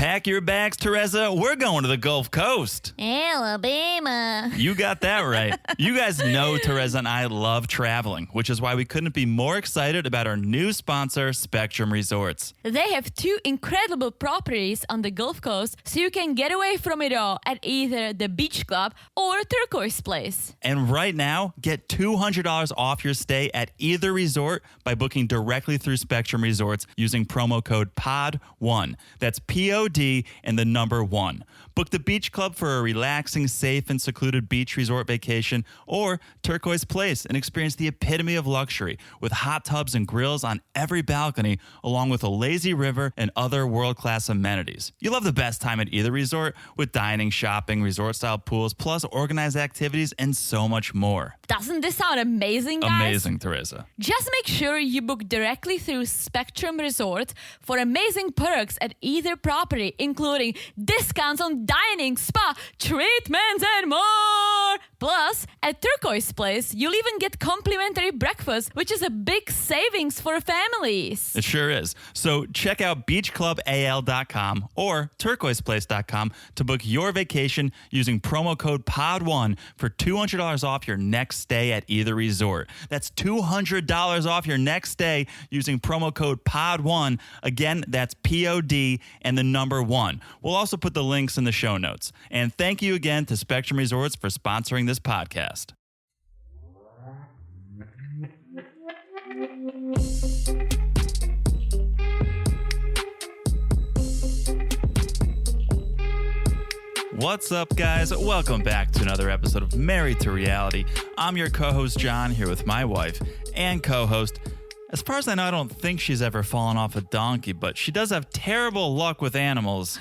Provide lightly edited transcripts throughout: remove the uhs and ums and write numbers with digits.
Pack your bags, Teresa. We're going to the Gulf Coast. Alabama. You got that right. You guys know Teresa and I love traveling, which is why we couldn't be more excited about our new sponsor, Spectrum Resorts. They have 2 incredible properties on the Gulf Coast, so you can get away from it all at either the Beach Club or Turquoise Place. And right now, get $200 off your stay at either resort by booking directly through Spectrum Resorts using promo code POD1. That's POD and the number 1. Book the Beach Club for a relaxing, safe, and secluded beach resort vacation, or Turquoise Place and experience the epitome of luxury with hot tubs and grills on every balcony, along with a lazy river and other world-class amenities. You'll have the best time at either resort with dining, shopping, resort-style pools, plus organized activities and so much more. Doesn't this sound amazing, guys? Amazing, Teresa. Just make sure you book directly through Spectrum Resort for amazing perks at either property, including discounts on dining, spa, treatments, and more. Plus, at Turquoise Place, you'll even get complimentary breakfast, which is a big savings for families. It sure is. So check out beachclubal.com or turquoiseplace.com to book your vacation using promo code POD1 for $200 off your next stay at either resort. That's $200 off your next stay using promo code POD1. Again, that's POD and the number 1. We'll also put the links in the show notes. And thank you again to Spectrum Resorts for sponsoring this podcast. What's up, guys? Welcome back to another episode of Married to Reality. I'm your co-host, John, here with my wife and co-host. As far as I know, I don't think she's ever fallen off a donkey, but she does have terrible luck with animals.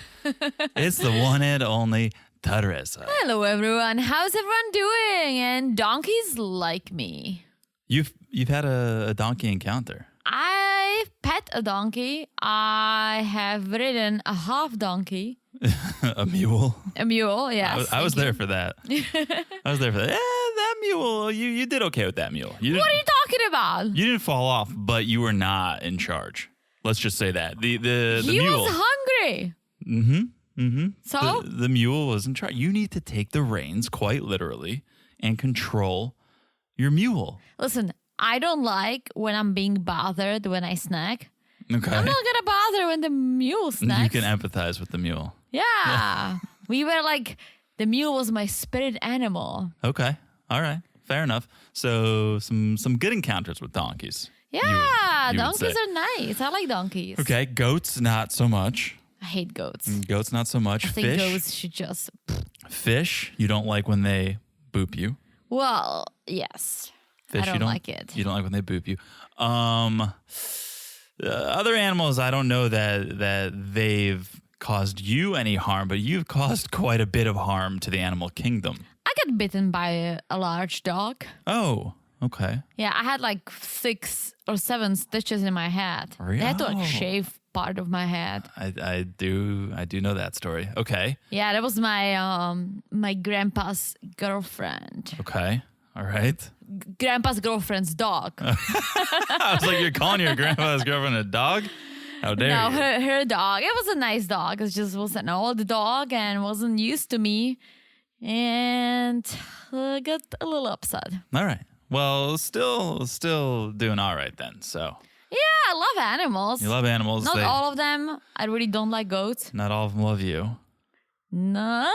It's the one and only Teresa. Hello, everyone. How's everyone doing? And donkeys like me. You've had a donkey encounter. I've pet a donkey. I have ridden a half donkey. A mule? A mule, yes. I was there for that. I was there for that. That mule, you did okay with that mule. What are you talking about? You didn't fall off, but you were not in charge. Let's just say that. The He mule. was hungry. So? The mule was in charge. You need to take the reins, quite literally, and control your mule. Listen, I don't like when I'm being bothered when I snack. Okay. I'm not gonna bother when the mule snacks. You can empathize with the mule. Yeah. We were like, the mule was my spirit animal. Okay. All right. Fair enough. So some good encounters with donkeys. Yeah, you would donkeys say. are nice. I like donkeys. Okay. Goats, not so much. I hate goats. Goats, not so much. I think Fish. goats should just... Fish, you don't like when they boop you. Well, yes. Fish, I don't like it. You don't like when they boop you. Other animals, I don't know that they've caused you any harm, but you've caused quite a bit of harm to the animal kingdom. I got bitten by a large dog. Oh, okay. Yeah, I had like 6 or 7 stitches in my head. Really? They had to Oh. shave part of my head. I do know that story. Okay. Yeah, that was my my grandpa's girlfriend. Okay. All right. Grandpa's girlfriend's dog. I was like, you're calling your grandpa's girlfriend a dog? How dare No, you? her dog. It was a nice dog. It just was an old dog and wasn't used to me. And got a little upset. All right. Well, still doing all right then. So Yeah, I love animals. you love animals. Not all of them. I really don't like goats. Not all of them love you. No.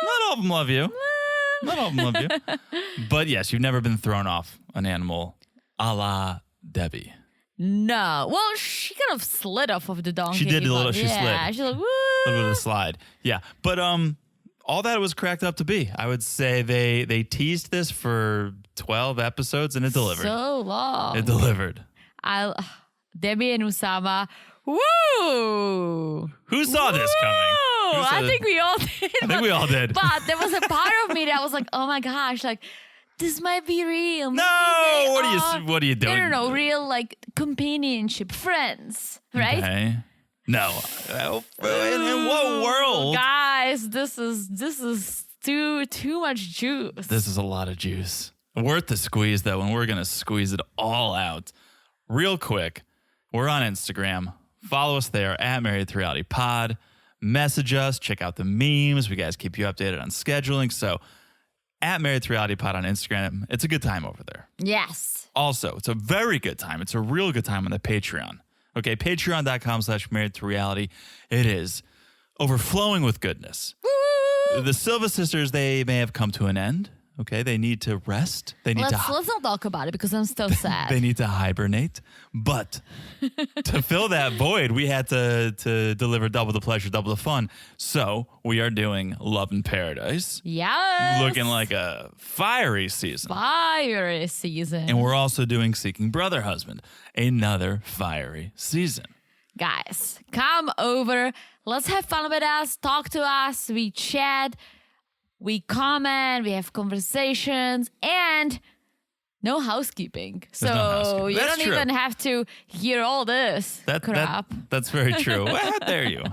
Not all of them love you. Not all of them love you. But yes, you've never been thrown off an animal a la Debbie. No. Well, she kind of slid off of the donkey. She did a little, but she yeah, slid. She's like, woo. A little bit of a slide. Yeah. But all that it was cracked up to be. I would say they teased this for 12 episodes and it delivered. So long. It delivered. Debbie and Oussama. Woo! Who saw this coming? Who saw I this? think we all did. I think we all did. But there was a part of me that was like, oh my gosh, like, this might be real. No, what are you doing? No, real like companionship, friends, right? Okay. No. In what world? Guys, this is too much juice. This is a lot of juice. Worth the squeeze, though, and we're going to squeeze it all out real quick. We're on Instagram. Follow us there at Married to Reality Pod. message us, check out the memes. We guys keep you updated on scheduling. So at Married to Reality Pod on Instagram, it's a good time over there. Yes. Also, it's a very good time. It's a real good time on the Patreon. Okay, patreon.com/married to reality. It is overflowing with goodness. Woo! The Silva sisters, they may have come to an end. Okay, they need to rest. They need Let's not talk about it because I'm still sad. They need to hibernate. But to fill that void, we had to deliver double the pleasure, double the fun. So we are doing Love in Paradise. Yes. Looking like a fiery season. Fiery season. And we're also doing Seeking Brother Husband, another fiery season. Guys, come over. Let's have fun with us. Talk to us. We chat. We comment, we have conversations, and no housekeeping. So no housekeeping. you That's don't true. even have to hear all this crap. That's very true. Well, how dare you?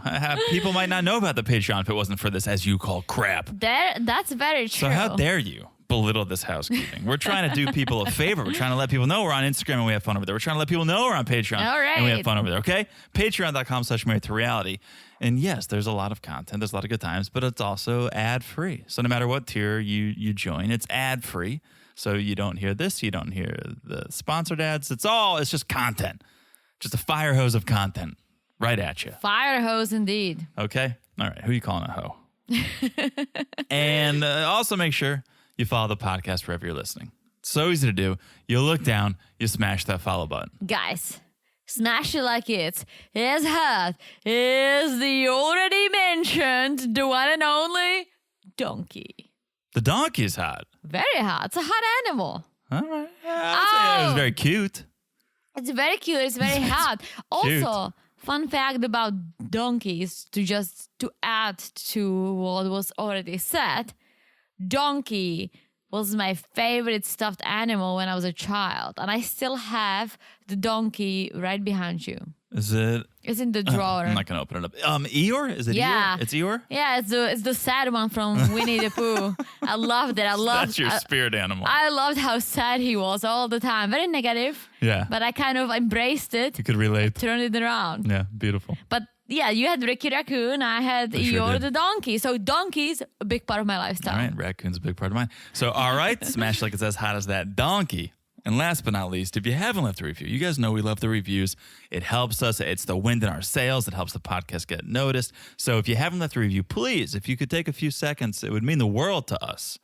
People might not know about the Patreon if it wasn't for this, as you call, crap. That's very true. So how dare you belittle this housekeeping? We're trying to do people a favor. We're trying to let people know we're on Instagram and we have fun over there. We're trying to let people know we're on Patreon All right. and we have fun over there, okay? Patreon.com/married to reality. And yes, there's a lot of content. There's a lot of good times, but it's also ad-free. So no matter what tier you join, it's ad-free. So you don't hear this. You don't hear the sponsored ads. It's just content. Just a fire hose of content right at you. Fire hose indeed. Okay? All right. Who you calling a hoe? And also make sure you follow the podcast wherever you're listening. It's so easy to do. You look down, you smash that follow button. Guys, smash it like it's as hot as the already mentioned, the one and only donkey. The donkey's hot. Very hot. It's a hot animal. All right. I'd say it was very cute. It's very cute. It's very hot. Also, fun fact about donkeys, to add to what was already said, donkey was my favorite stuffed animal when I was a child. And I still have the donkey right behind you. Is it? It's in the drawer. I'm not going to open it up. Eeyore? Is it Yeah. Eeyore? It's Eeyore? Yeah, it's the sad one from Winnie the Pooh. I loved it. That's your spirit animal. I loved how sad he was all the time. Very negative. Yeah. But I kind of embraced it. You could relate. Turned it around. Yeah, beautiful. But yeah, you had Ricky Raccoon. I had Eeyore the donkey. So donkeys, a big part of my lifestyle. All right, raccoon's a big part of mine. So, all right, smash like it's as hot as that donkey. And last but not least, if you haven't left a review, you guys know we love the reviews. It helps us. It's the wind in our sails. It helps the podcast get noticed. So if you haven't left a review, please, if you could take a few seconds, it would mean the world to us.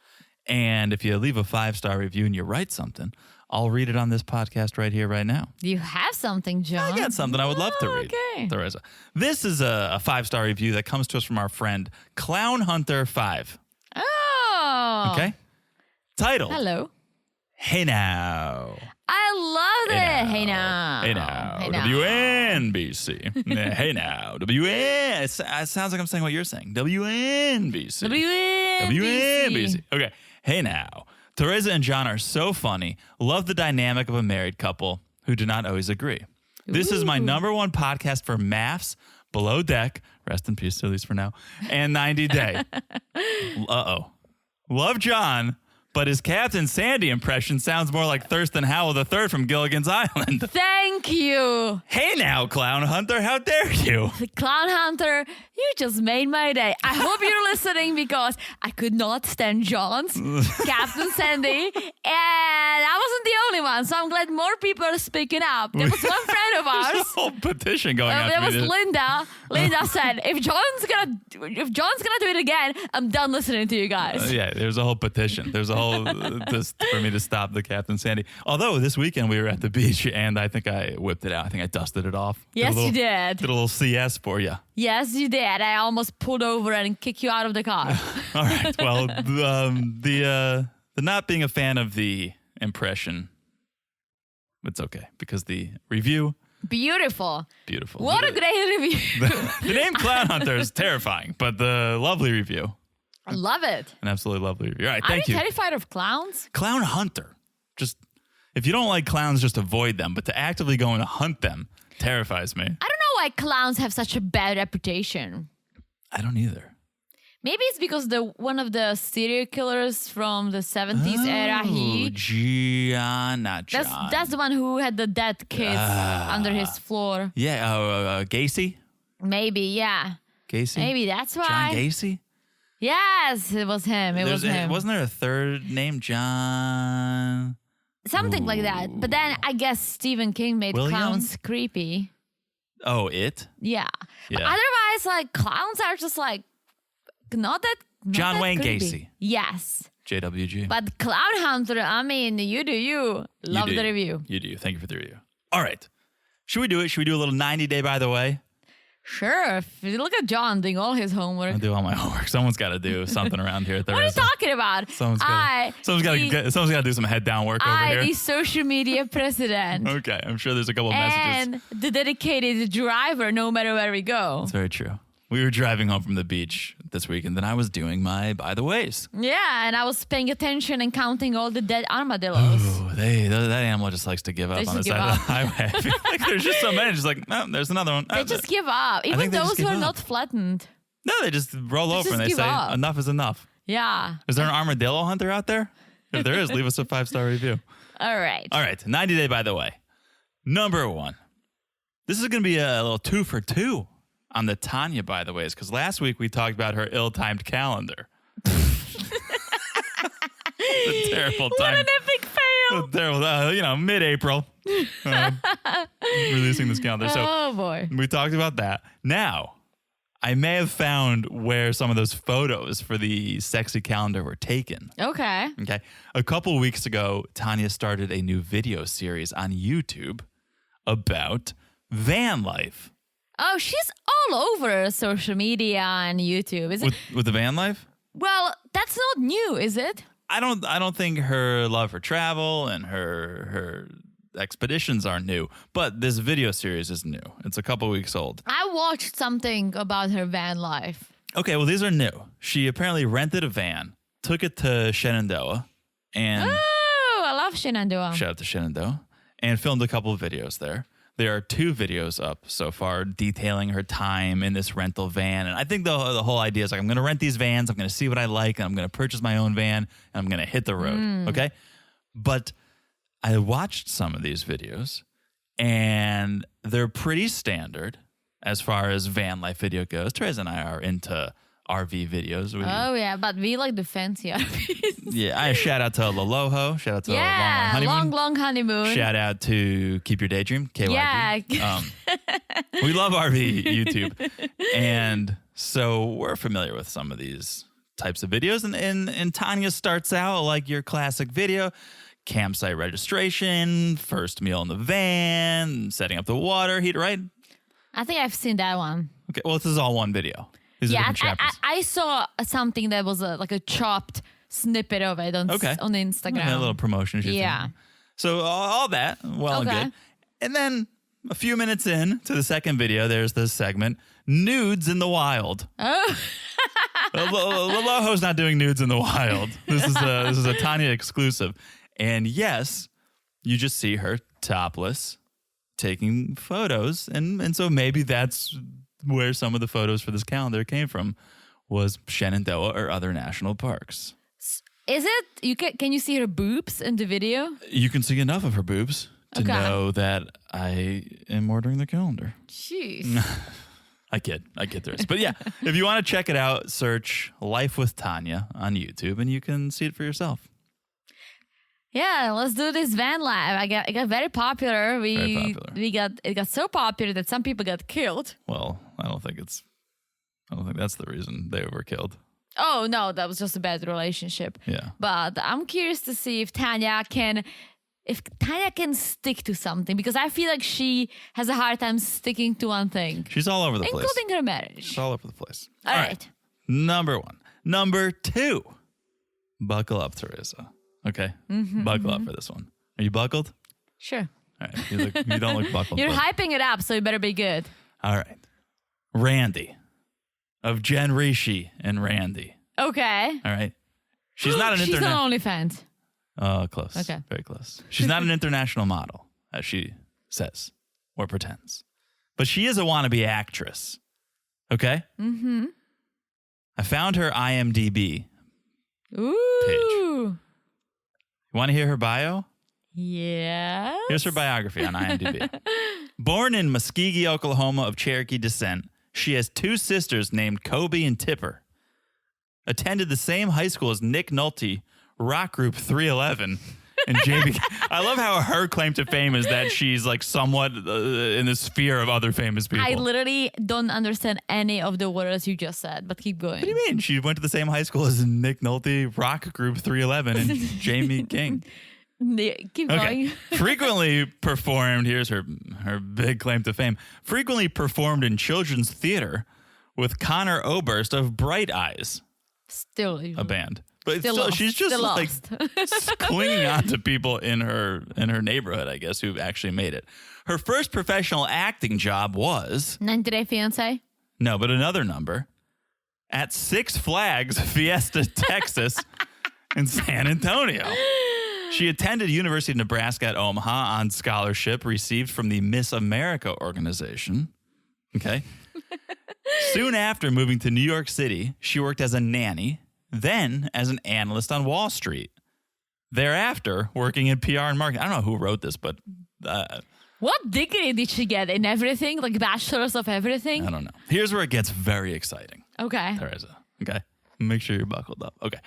And if you leave a 5-star review and you write something, I'll read it on this podcast right here, right now. You have something, John. I got something I would love to read. Okay. There is this is a 5-star review that comes to us from our friend Clown Hunter 5. Oh. Okay. Titled. Hello. Hey now. I loved it. Hey now. Hey now. Hey now. WNBC. Hey now. WN. It sounds like I'm saying what you're saying. WNBC. WNBC. Okay. Hey now. Teresa and John are so funny. Love the dynamic of a married couple who do not always agree. This is my #1 podcast for MAFS, Below Deck, rest in peace, at least for now, and 90 Day. Uh-oh. Love John, but his Captain Sandy impression sounds more like Thurston Howell III from Gilligan's Island. Thank you. Hey now, Clown Hunter, how dare you? Clown Hunter, you just made my day. I hope you're listening because I could not stand John's Captain Sandy, and I wasn't the only one, so I'm glad more people are speaking up. There was one friend of There's a ours. whole petition going on. There was Linda. Linda said, if John's gonna do it again, I'm done listening to you guys. Yeah, there's a whole petition. There's a whole just for me to stop the Captain Sandy. Although this weekend we were at the beach and I think I whipped it out. I think I dusted it off. Yes, you did. Did a little CS for you. Yes, you did. I almost pulled over and kicked you out of the car. All right. Well, the not being a fan of the impression, it's okay because the review. Beautiful. Beautiful. What a great review. The name Clown Hunter is terrifying, but the lovely review. I love it. An absolutely lovely review. All right, Are thank you you. terrified of clowns? Clown Hunter. Just, if you don't like clowns, just avoid them. But to actively go and hunt them terrifies me. I don't know why clowns have such a bad reputation. I don't either. Maybe it's because one of the serial killers from the 70s era, Not John. that's the one who had the dead kids under his floor. Yeah, Gacy? Maybe, yeah. Gacy? Maybe that's why. John Gacy? Yes, it was him. It was him. Wasn't there a third name? John... Something like that. But then I guess Stephen King made William? clowns creepy. Oh, It? Yeah. But Yeah. otherwise, like, clowns are just like not that. Not John that Wayne creepy. Gacy. Yes. JWG. But Clown Hunter, I mean, you do you. Love You do. the review. You do. Thank you for the review. All right. Should we do it? Should we do a little 90-day, by the way? Sure. Look at John doing all his homework. I'll do all my homework. Someone's got to do something around here at the What are you talking about? Someone's got to do some head down work over the here. social media president. Okay. I'm sure there's a couple messages. And the dedicated driver, no matter where we go. That's very true. We were driving home from the beach this week, and then I was doing my by the ways. Yeah, and I was paying attention and counting all the dead armadillos. Oh, that animal just likes to give up on the side of the highway. I feel like there's just so many. Just like, oh, there's another one. They just give up. Even think they just those give who are up. not flattened. No, they just roll over just and they give say, up. enough is enough. Yeah. Is there an armadillo hunter out there? If there is, leave us a 5-star review. All right. All right, 90-day, by the way. Number 1. This is going to be a little 2 for 2 on the Tanya, by the ways, because last week we talked about her ill-timed calendar. The terrible time. What an epic fail. Terrible, mid-April, releasing this calendar. So Oh, boy. we talked about that. Now, I may have found where some of those photos for the sexy calendar were taken. Okay. Okay. A couple weeks ago, Tanya started a new video series on YouTube about van life. Oh, she's all over social media and YouTube. Is it? With the van life? Well, that's not new, is it? I don't think her love for travel and her expeditions are new, but this video series is new. It's a couple weeks old. I watched something about her van life. Okay, well, these are new. She apparently rented a van, took it to Shenandoah, and Oh, I love Shenandoah. shout out to Shenandoah, and filmed a couple of videos there. There are 2 videos up so far detailing her time in this rental van. And I think the whole idea is like, I'm going to rent these vans. I'm going to see what I like. And I'm going to purchase my own van. And I'm going to hit the road. Okay. But I watched some of these videos and they're pretty standard as far as van life video goes. Therese and I are into RV videos. Oh, yeah, but we like the fancy RVs. Yeah. I shout out to Laloho. Shout out to Yeah, Honeymoon. long honeymoon. Shout out to Keep Your Daydream, KYD. Yeah. We love RV YouTube. And so we're familiar with some of these types of videos. And Tanya starts out like your classic video, campsite registration, first meal in the van, setting up the water heater, right? I think I've seen that one. Okay, well, this is all one video. These are Yeah, different chapters. I saw something that was like a chopped snippet of it on Instagram. A little promotion. Yeah. So all that, well and Okay. good. And then a few minutes in to the second video, there's this segment, Nudes in the Wild. Oh, Laloho's not doing nudes in the wild. This is a Tanya exclusive. And yes, you just see her topless taking photos. And so maybe that's where some of the photos for this calendar came from, was Shenandoah or other national parks. is it? Can you see her boobs in the video? You can see enough of her boobs to Okay. know that I am ordering the calendar. Jeez. I kid this. But yeah, if you want to check it out, search Life with Tanya on YouTube and you can see it for yourself. Yeah, let's do this van life. It got very popular. Very popular. It got so popular that some people got killed. Well, I don't think that's the reason they were killed. Oh no, that was just a bad relationship. Yeah. But I'm curious to see if Tanya can stick to something, because I feel like she has a hard time sticking to one thing, She's all over the place. including her marriage. She's all over the place. All right. Number 1. Number 2. Buckle up, Teresa. Okay? Buckle up for this one. Are you buckled? Sure. All right. You don't look buckled. You're but- hyping it up, so it better be good. All right. Randy of Jen Rishi and Randy. Okay. All right. She's not an She's internet. on OnlyFans. Oh, close. Okay. Very close. She's not an international model, as she says or pretends. But she is a wannabe actress. Okay? Mm-hmm. I found her IMDb. Ooh. You want to hear her bio? Yes. Here's her biography on IMDb. Born in Muskogee, Oklahoma of Cherokee descent, She has 2 sisters named Kobe and Tipper. Attended the same high school as Nick Nolte, rock group 311. And Jeymi, I love how her claim to fame is that she's like somewhat in the sphere of other famous people. I literally don't understand any of the words you just said, but keep going. What do you mean? She went to the same high school as Nick Nolte, rock group 311, and Jeymi King. Keep going. Frequently performed, here's her big claim to fame, frequently performed in children's theater with Connor Oberst of Bright Eyes. Still. A band. But Still she's just still like clinging on to people in her neighborhood, I guess, who've actually made it. Her first professional acting job was 90 Day Fiancé? no, but another number at Six Flags Fiesta, Texas, in San Antonio. She attended University of Nebraska at Omaha on scholarship received from the Miss America organization. Okay. Soon after moving to New York City, she worked as a nanny, then as an analyst on Wall Street. Thereafter, working in PR and marketing. I don't know who wrote this, but What degree did she get in everything? Like bachelor's of everything? I don't know. Here's where it gets very exciting. Okay. Teresa. Okay. Make sure you're buckled up. Okay.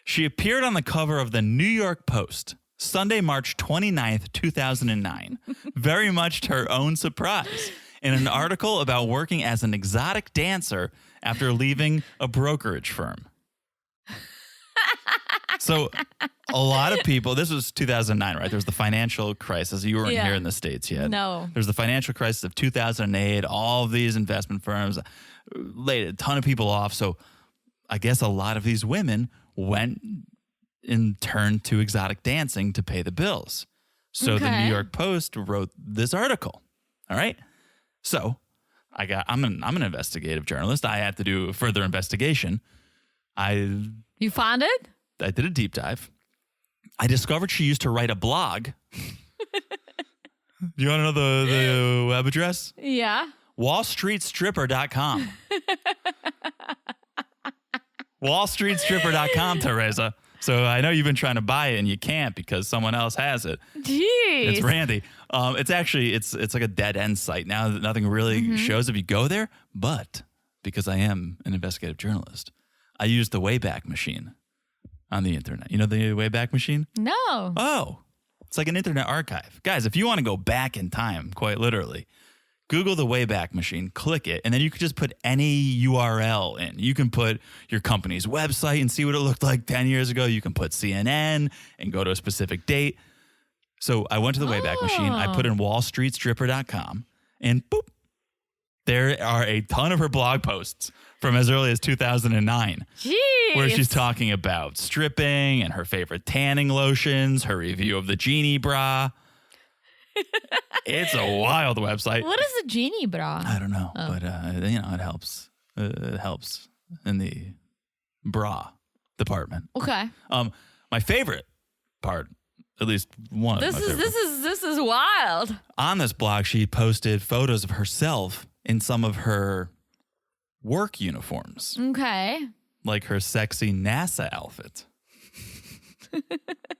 She appeared on the cover of the New York Post Sunday, March 29th, 2009, very much to her own surprise, in an article about working as an exotic dancer after leaving a brokerage firm. So a lot of people, this was 2009, right? There was the financial crisis. You weren't here in the States yet. No. There's the financial crisis of 2008. All of these investment firms laid a ton of people off. So I guess a lot of these women went and turned to exotic dancing to pay the bills. So the New York Post wrote this article. All right. So I'm an investigative journalist. I had to do a further investigation. You found it? I did a deep dive. I discovered she used to write a blog. Do you want to know the web address? Yeah. WallStreetStripper.com. WallStreetStripper.com, Teresa. So I know you've been trying to buy it and you can't because someone else has it. Jeez. It's Randy. It's actually it's like a dead end site now that nothing really shows if you go there. But because I am an investigative journalist, I use the Wayback Machine on the internet. You know the Wayback Machine? No. Oh, it's like an internet archive. Guys, if you want to go back in time, quite literally, Google the Wayback Machine, click it, and then you can just put any URL in. You can put your company's website and see what it looked like 10 years ago. You can put CNN and go to a specific date. So I went to the Wayback Machine. I put in wallstreetstripper.com, and boop, there are a ton of her blog posts from as early as 2009. Jeez. Where she's talking about stripping and her favorite tanning lotions, her review of the Genie bra. It's a wild website. What is a Genie bra? I don't know, but it helps. It helps in the bra department. Okay. My favorite part, at least one. This is wild. On this blog, she posted photos of herself in some of her work uniforms. Okay. Like her sexy NASA outfit.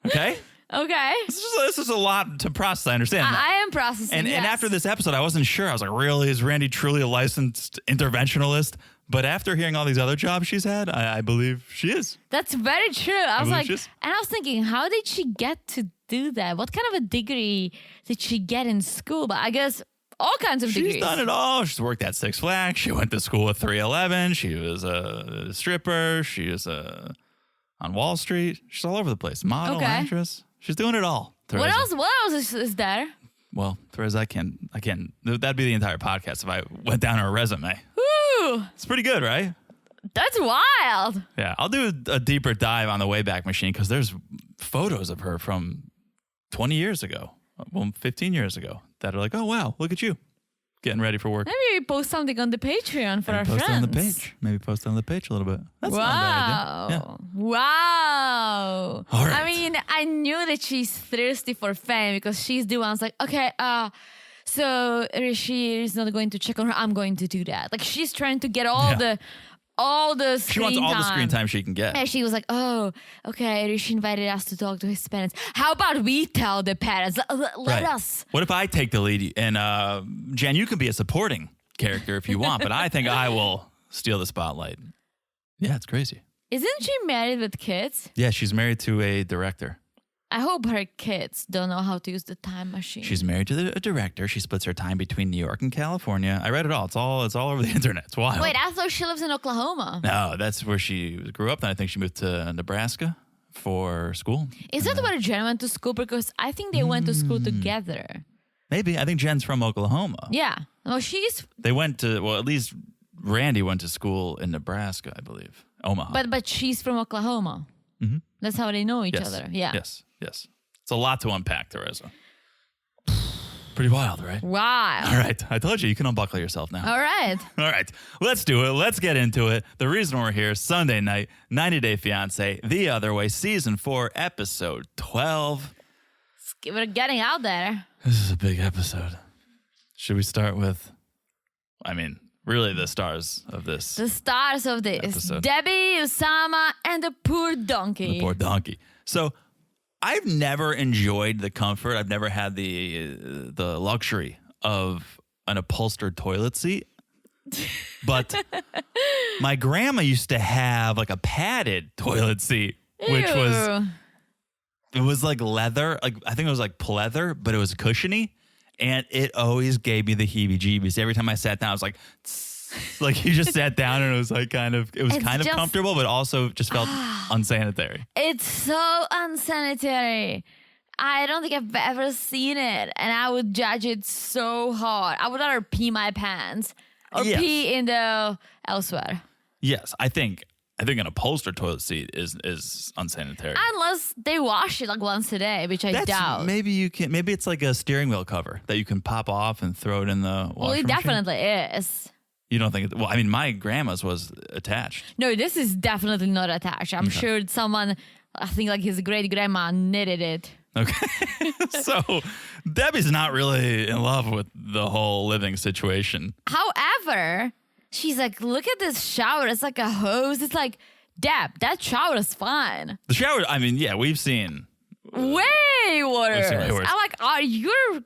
Okay? Okay. This is a lot to process, I understand. I am processing, And yes. after this episode, I wasn't sure. I was like, really? Is Randy truly a licensed interventionalist? But after hearing all these other jobs she's had, I believe she is. That's very true. I was like, she is. and I was thinking, how did she get to do that? What kind of a degree did she get in school? But I guess all kinds of degrees. She's done it all. She's worked at Six Flags. She went to school at 311. She was a stripper. She was on Wall Street. She's all over the place. Model, actress. She's doing it all. Teresa. What else is there? Well, Teresa, I can't. That'd be the entire podcast if I went down her resume. Woo! It's pretty good, right? That's wild. Yeah, I'll do a deeper dive on the Wayback Machine because there's photos of her from 20 years ago, well, 15 years ago that are like, oh, wow, look at you getting ready for work. Maybe we post something on the Patreon for our friends. Post it on the page. Maybe post it on the page a little bit. That's not a bad idea. Yeah. Wow. All right. I mean, I knew that she's thirsty for fame because she's the one's like, okay, so Rishi is not going to check on her. I'm going to do that. Like she's trying to get all the screen She wants all time. the screen time she can get. And she was like, oh, okay, Rishi invited us to talk to his parents. How about we tell the parents? Let us. What if I take the lead and Jen, you can be a supporting character if you want, but I think I will steal the spotlight. Yeah, it's crazy. Isn't she married with kids? Yeah, she's married to a director. I hope her kids don't know how to use the time machine. She's married to a director. She splits her time between New York and California. I read it all. It's all over the internet. It's wild. Wait, I thought she lives in Oklahoma. No, that's where she grew up. Then I think she moved to Nebraska for school. Is that where Jen went to school? Because I think they went to school together. Maybe. I think Jen's from Oklahoma. Yeah. Well, she's... They went to, well, at least Randy went to school in Nebraska, I believe. Omaha. But she's from Oklahoma. Mm-hmm. That's how they know each Yes. other. Yeah. Yes. It's a lot to unpack, Teresa. Pretty wild, right? Wow. All right. I told you can unbuckle yourself now. All right. All right. Let's do it. Let's get into it. The reason we're here, Sunday night, 90 Day Fiancé, The Other Way, Season 4, Episode 12. We're getting out there. This is a big episode. Should we start with, really the stars of this? The stars of this. Episode. Debbie, Oussama, and the poor donkey. The poor donkey. So I've never enjoyed the comfort. I've never had the luxury of an upholstered toilet seat. But my grandma used to have like a padded toilet seat, which was like leather. Like I think it was like pleather, but it was cushiony. And it always gave me the heebie-jeebies. Every time I sat down, I was like, like you just sat down and it was like kind of comfortable, but also just felt unsanitary. It's so unsanitary. I don't think I've ever seen it, and I would judge it so hard. I would rather pee my pants or pee in the elsewhere. Yes, I think an upholstered toilet seat is unsanitary. Unless they wash it like once a day, which I doubt. Maybe it's like a steering wheel cover that you can pop off and throw it in the washer Well, it machine. definitely is. You don't think my grandma's was attached. No, this is definitely not attached. I'm sure someone, I think like his great grandma knitted it. Okay. So Debbie's not really in love with the whole living situation. However, she's like, look at this shower. It's like a hose. It's like, Deb, that shower is fine. The shower, we've seen way worse. way worse. I'm like, you're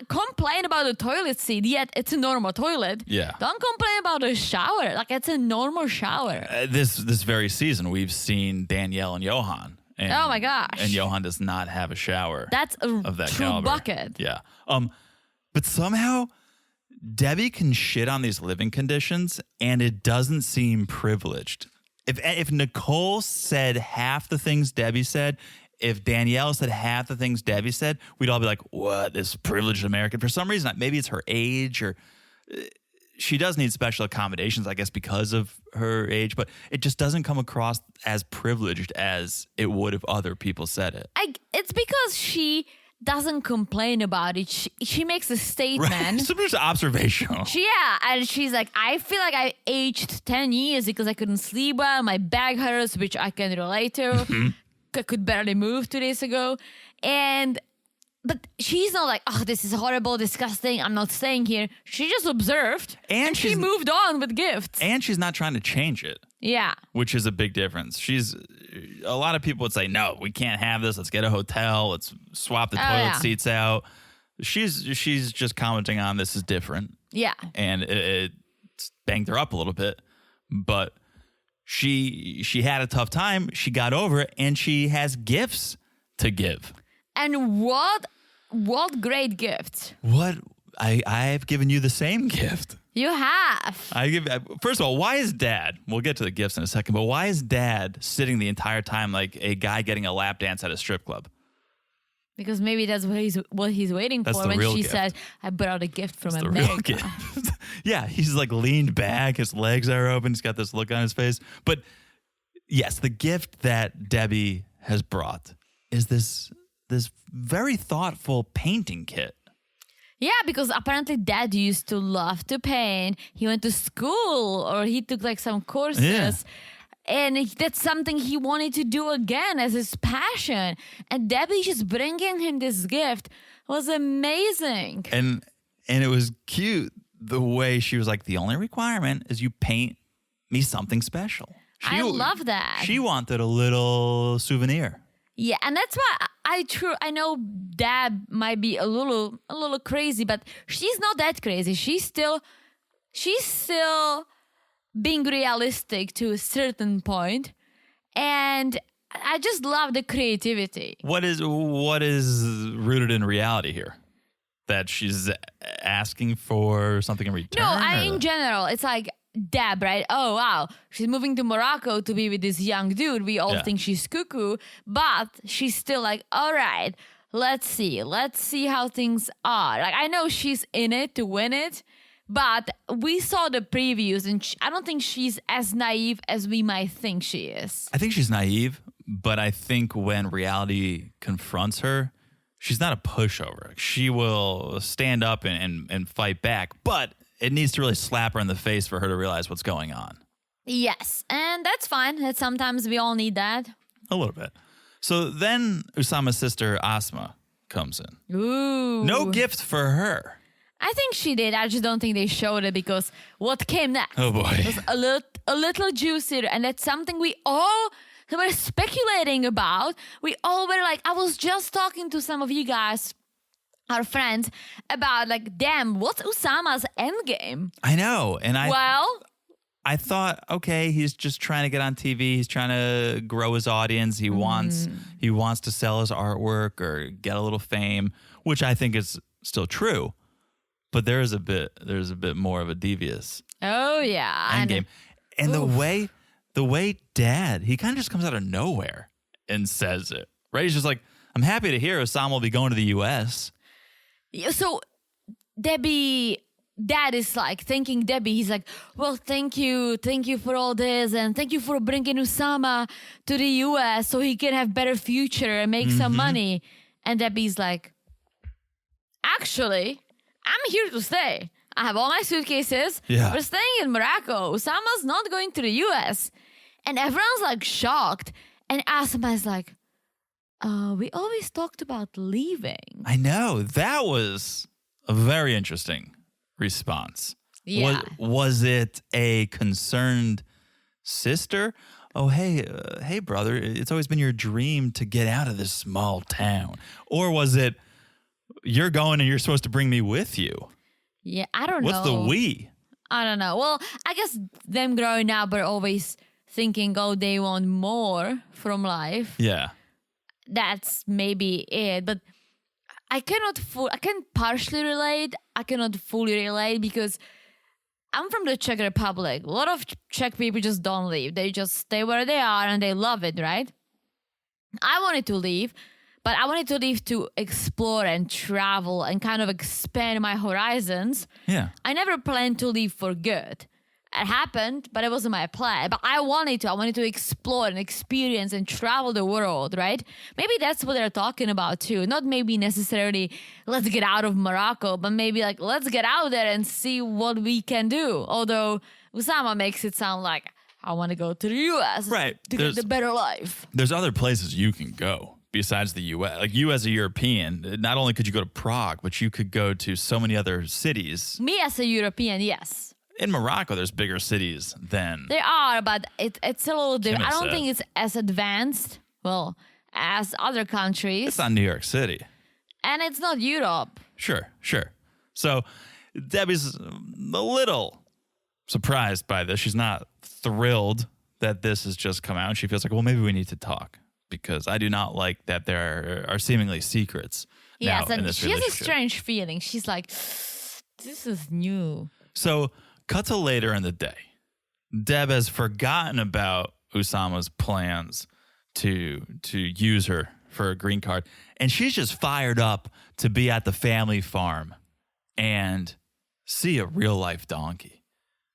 complain about the toilet seat, yet it's a normal toilet. Yeah. Don't complain about the shower. Like, it's a normal shower. This very season, we've seen Danielle and Johan. And, oh my gosh. And Johan does not have a shower. That's a of that true caliber. bucket. Yeah. But somehow Debbie can shit on these living conditions and it doesn't seem privileged. If Nicole said half the things Debbie said, if Danielle said half the things Debbie said, we'd all be like, what, this privileged American? For some reason, maybe it's her age or she does need special accommodations, I guess, because of her age, but it just doesn't come across as privileged as it would if other people said it. It's because she doesn't complain about it. She makes a statement. Right. So it's observational. And she's like, I feel like I aged 10 years because I couldn't sleep well. My back hurts, which I can relate to. Mm-hmm. I could barely move 2 days ago. But she's not like, oh, this is horrible, disgusting. I'm not staying here. She just observed and she moved on with gifts. And she's not trying to change it. Yeah. Which is a big difference. A lot of people would say, no, we can't have this. Let's get a hotel. Let's swap the toilet seats out. She's just commenting on this is different. Yeah. And it banged her up a little bit. But she had a tough time. She got over it and she has gifts to give. And what great gifts. I've given you the same gift. You have. First of all, why is Dad, we'll get to the gifts in a second, but why is Dad sitting the entire time like a guy getting a lap dance at a strip club? Because maybe that's what he's waiting That's for the when real she gift. said, I brought a gift from That's America. the real gift. Yeah, he's like leaned back, his legs are open, he's got this look on his face. But yes, the gift that Debbie has brought is this very thoughtful painting kit. Yeah, because apparently Dad used to love to paint. He went to school or he took like some courses. Yeah. And that's something he wanted to do again as his passion. And Debbie just bringing him this gift was amazing. And it was cute the way she was like, the only requirement is you paint me something special. I love that. She wanted a little souvenir. Yeah, and that's why I know Dad might be a little crazy, but she's not that crazy. She she's still being realistic to a certain point, and I just love the creativity. What is rooted in reality here? That she's asking for something in return? No, in general, it's like Deb, right? Oh, wow. She's moving to Morocco to be with this young dude. We all think she's cuckoo, but she's still like, all right, let's see how things are. Like, I know she's in it to win it, but we saw the previews, and I don't think she's as naive as we might think she is. I think she's naive, but I think when reality confronts her, she's not a pushover. She will stand up and fight back, but it needs to really slap her in the face for her to realize what's going on. Yes, and that's fine. That sometimes we all need that. A little bit. So then Oussama's sister, Asma, comes in. Ooh. No gift for her. I think she did. I just don't think they showed it because what came next Oh, boy. was a little juicier, and that's something we all were speculating about. We all were like, I was just talking to some of you guys, our friends, about like, damn, what's Oussama's endgame? I know. And I thought, okay, he's just trying to get on TV. He's trying to grow his audience. He wants to sell his artwork or get a little fame, which I think is still true. But there's a bit more of a devious endgame. And the way Dad, he kind of just comes out of nowhere and says it, right? He's just like, I'm happy to hear Oussama will be going to the U.S. So Dad is like thanking Debbie. He's like, well, thank you for all this, and thank you for bringing Oussama to the U.S. so he can have better future and make some money. And Debbie's like, actually, I'm here to stay. I have all my suitcases. Yeah. We're staying in Morocco. Oussama's not going to the U.S. And everyone's like shocked. And Asma's like, we always talked about leaving. I know. That was a very interesting response. Yeah. Was it a concerned sister? Oh, hey, brother, it's always been your dream to get out of this small town. Or was it, you're going and you're supposed to bring me with you? Yeah, I don't know. What's the we? I don't know. Well, I guess them growing up are always thinking, oh, they want more from life. Yeah. That's maybe it. But I can partially relate. I cannot fully relate because I'm from the Czech Republic. A lot of Czech people just don't leave. They just stay where they are and they love it, right? I wanted to leave, but I wanted to leave to explore and travel and kind of expand my horizons. Yeah. I never planned to leave for good. It happened, but it wasn't my plan. But I wanted to explore and experience and travel the world, right? Maybe that's what they're talking about too. Not maybe necessarily let's get out of Morocco, but maybe like let's get out there and see what we can do. Although Oussama makes it sound like I want to go to the U.S. Right. to get the better life. There's other places you can go besides the U.S. Like you as a European, not only could you go to Prague, but you could go to so many other cities. Me as a European, yes. In Morocco, there's bigger cities than... There are, but it's a little different. I don't said. think it's as advanced, as other countries. It's not New York City. And it's not Europe. Sure. So Debbie's a little surprised by this. She's not thrilled that this has just come out. She feels like, well, maybe we need to talk because I do not like that there are seemingly secrets now in this she has a relationship. strange feeling. She's like, this is new. So cut to later in the day. Deb has forgotten about Oussama's plans to use her for a green card. And she's just fired up to be at the family farm and see a real life donkey.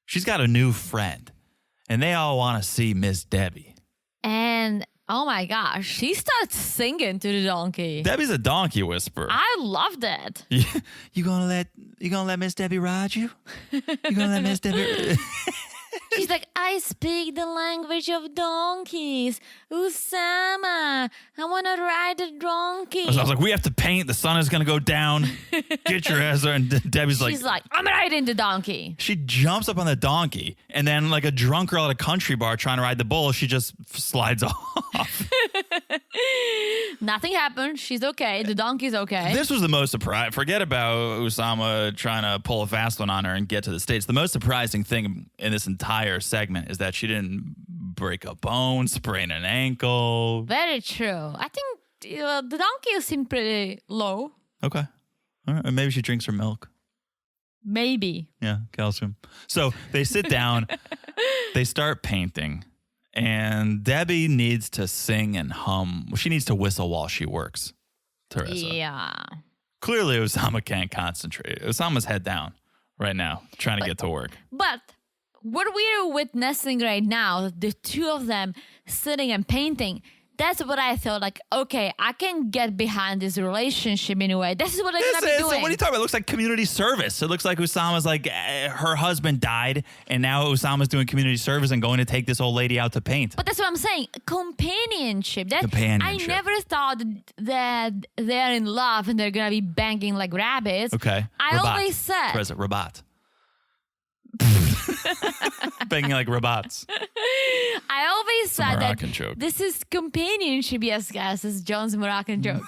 She's got a new friend and they all want to see Miss Debbie. And oh my gosh, she starts singing to the donkey. Debbie's a donkey whisperer. I love that. You gonna let Miss Debbie ride you? You gonna let Miss Debbie? She's like, I speak the language of donkeys. Oussama, I want to ride a donkey. So I was like, we have to paint. The sun is going to go down. Get your ass there. And Debbie's like... She's like, I'm riding the donkey. She jumps up on the donkey. And then like a drunk girl at a country bar trying to ride the bull, she just slides off. Nothing happened. She's okay. The donkey's okay. This was the most surprising. Forget about Oussama trying to pull a fast one on her and get to the States. The most surprising thing in this entire segment is that she didn't break a bone, sprain an ankle. Very true. I think the donkey seemed pretty low. Okay. All right. Or maybe she drinks her milk. Maybe. Yeah, calcium. So they sit down, they start painting, and Debbie needs to sing and hum. She needs to whistle while she works, Teresa. Yeah. Clearly, Oussama can't concentrate. Oussama's head down right now, trying to get to work. But what we're witnessing right now, the two of them sitting and painting, that's what I thought, like, okay, I can get behind this relationship in a way. This is what I'm going to be doing. What are you talking about? It looks like community service. It looks like Oussama's like, her husband died, and now Oussama's doing community service and going to take this old lady out to paint. But that's what I'm saying. Companionship. Companionship. I never thought that they're in love and they're going to be banging like rabbits. Okay. I always said. Teresa, rabat. Banging like robots. I always said Moroccan that joke. this is companionship. Yes, guys, this is John's Moroccan joke.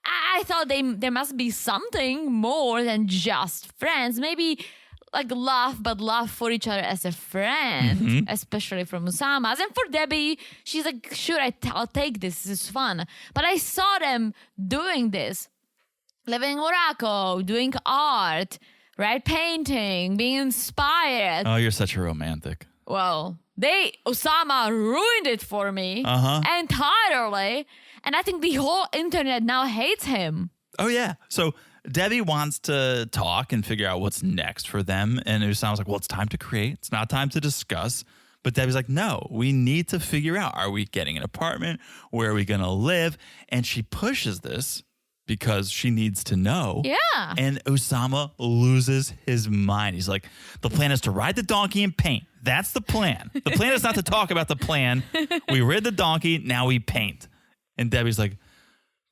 I thought there must be something more than just friends. Maybe like love, but love for each other as a friend, especially from Oussama's. And for Debbie, she's like, sure, I'll take this. This is fun. But I saw them doing this, living in Morocco, doing art, right? Painting, being inspired. Oh, you're such a romantic. Well, Oussama ruined it for me entirely. And I think the whole internet now hates him. Oh, yeah. So Debbie wants to talk and figure out what's next for them. And Oussama's like, well, it's time to create. It's not time to discuss. But Debbie's like, no, we need to figure out, are we getting an apartment? Where are we going to live? And she pushes this because she needs to know. Yeah. And Oussama loses his mind. He's like, the plan is to ride the donkey and paint. That's the plan. The plan is not to talk about the plan. We rid the donkey, now we paint. And Debbie's like,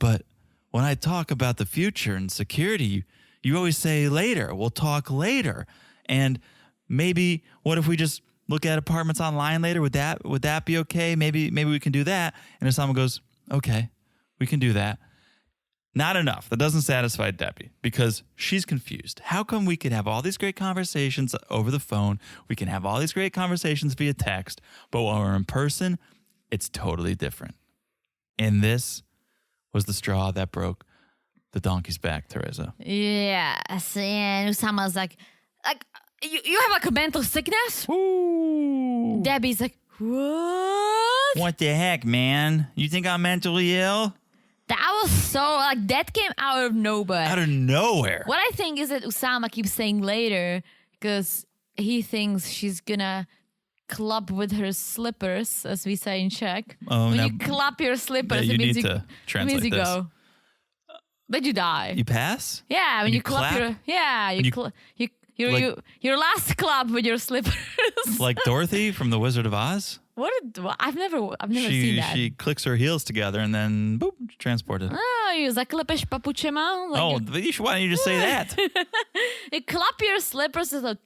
but when I talk about the future and security, you always say later. We'll talk later. And maybe what if we just look at apartments online later? Would that be okay? Maybe we can do that. And Oussama goes, okay, we can do that. Not enough. That doesn't satisfy Debbie because she's confused. How come we can have all these great conversations over the phone? We can have all these great conversations via text, but when we're in person, it's totally different. And this was the straw that broke the donkey's back, Teresa. Yes. And Oussama's like, you have like a mental sickness? Ooh. Debbie's like, what? What the heck, man? You think I'm mentally ill? That was so, like, that came out of nowhere. Out of nowhere. What I think is that Oussama keeps saying later because he thinks she's gonna club with her slippers, as we say in Czech. Oh, when now, you clap your slippers, you it means need to translate it means you this. go. But you die. You pass? Yeah, when you you clap your Like- your last clap with your slippers. Like Dorothy from The Wizard of Oz? I've never seen that. She clicks her heels together and then boop, transported. Oh, you zaklepeš papučema? Like Why don't you just say that? you clap your slippers and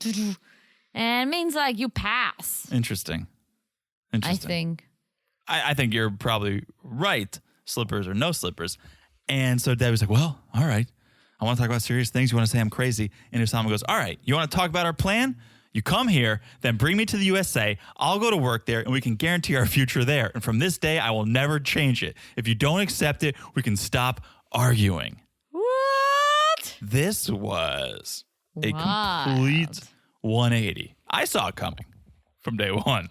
it means like you pass. Interesting. I think. I think you're probably right. Slippers or no slippers. And so Debbie's like, well, all right. I want to talk about serious things. You want to say I'm crazy? And Oussama goes, all right, you want to talk about our plan? You come here, then bring me to the USA. I'll go to work there, and we can guarantee our future there. And from this day, I will never change it. If you don't accept it, we can stop arguing. What? This was a complete 180. I saw it coming from day one.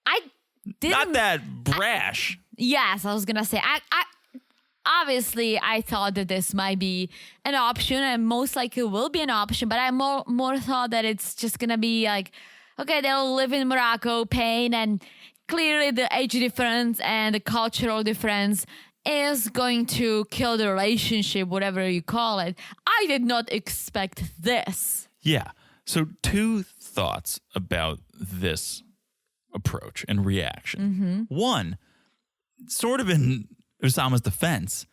I didn't. Not that brash. Yes, I was gonna say. I obviously I thought that this might be an option, and most likely will be an option. But I more thought that it's just gonna be like, okay, they'll live in Morocco, pain, and clearly the age difference and the cultural difference is going to kill the relationship, whatever you call it. I did not expect this. Yeah. So 2 thoughts about this approach and reaction. One, sort of in Oussama's defense,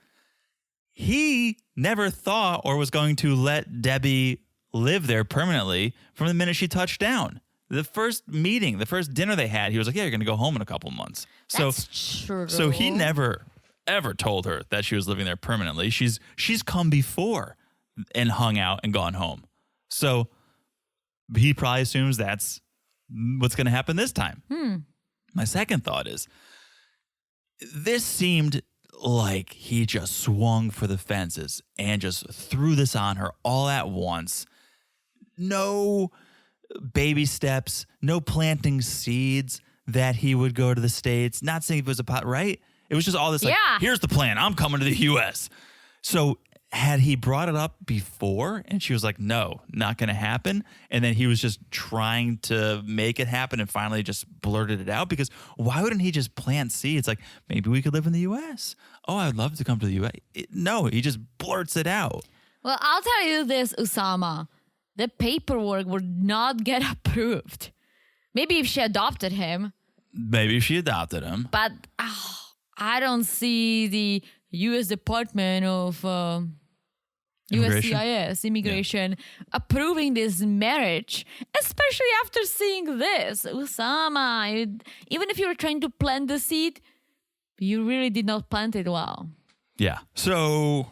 he never thought or was going to let Debbie live there permanently from the minute she touched down. The first meeting, the first dinner they had, he was like, yeah, you're going to go home in a couple months. That's true. So he never ever told her that she was living there permanently. She's come before and hung out and gone home. So he probably assumes that's what's going to happen this time. My second thought is, this seemed like he just swung for the fences and just threw this on her all at once. No baby steps, no planting seeds that he would go to the States. Not saying it was a pot, right? It was just all this like, here's the plan. I'm coming to the U.S. So had he brought it up before and she was like, no, not going to happen. And then he was just trying to make it happen and finally just blurted it out, because why wouldn't he just plant seeds? Like, maybe we could live in the U.S. Oh, I'd love to come to the U.S. No, he just blurts it out. Well, I'll tell you this, Oussama. The paperwork would not get approved. Maybe if she adopted him. But I don't see the U.S. Department of USCIS, immigration, approving this marriage, especially after seeing this. Oussama, even if you were trying to plant the seed, you really did not plant it well. Yeah. So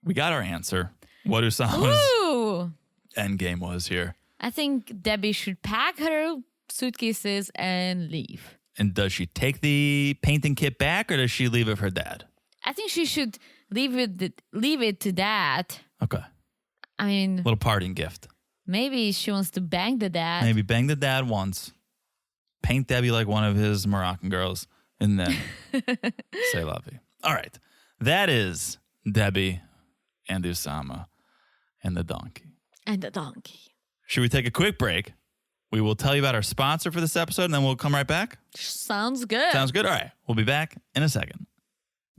we got our answer. What Oussama's end game was here. I think Debbie should pack her suitcases and leave. And does she take the painting kit back, or does she leave it for her dad? I think she should leave it to dad. Okay. I mean, little parting gift. Maybe she wants to bang the dad. Maybe bang the dad once. Paint Debbie like one of his Moroccan girls, and then say la vie. All right. That is Debbie and Oussama and the donkey. Should we take a quick break? We will tell you about our sponsor for this episode, and then we'll come right back. Sounds good. All right. We'll be back in a second.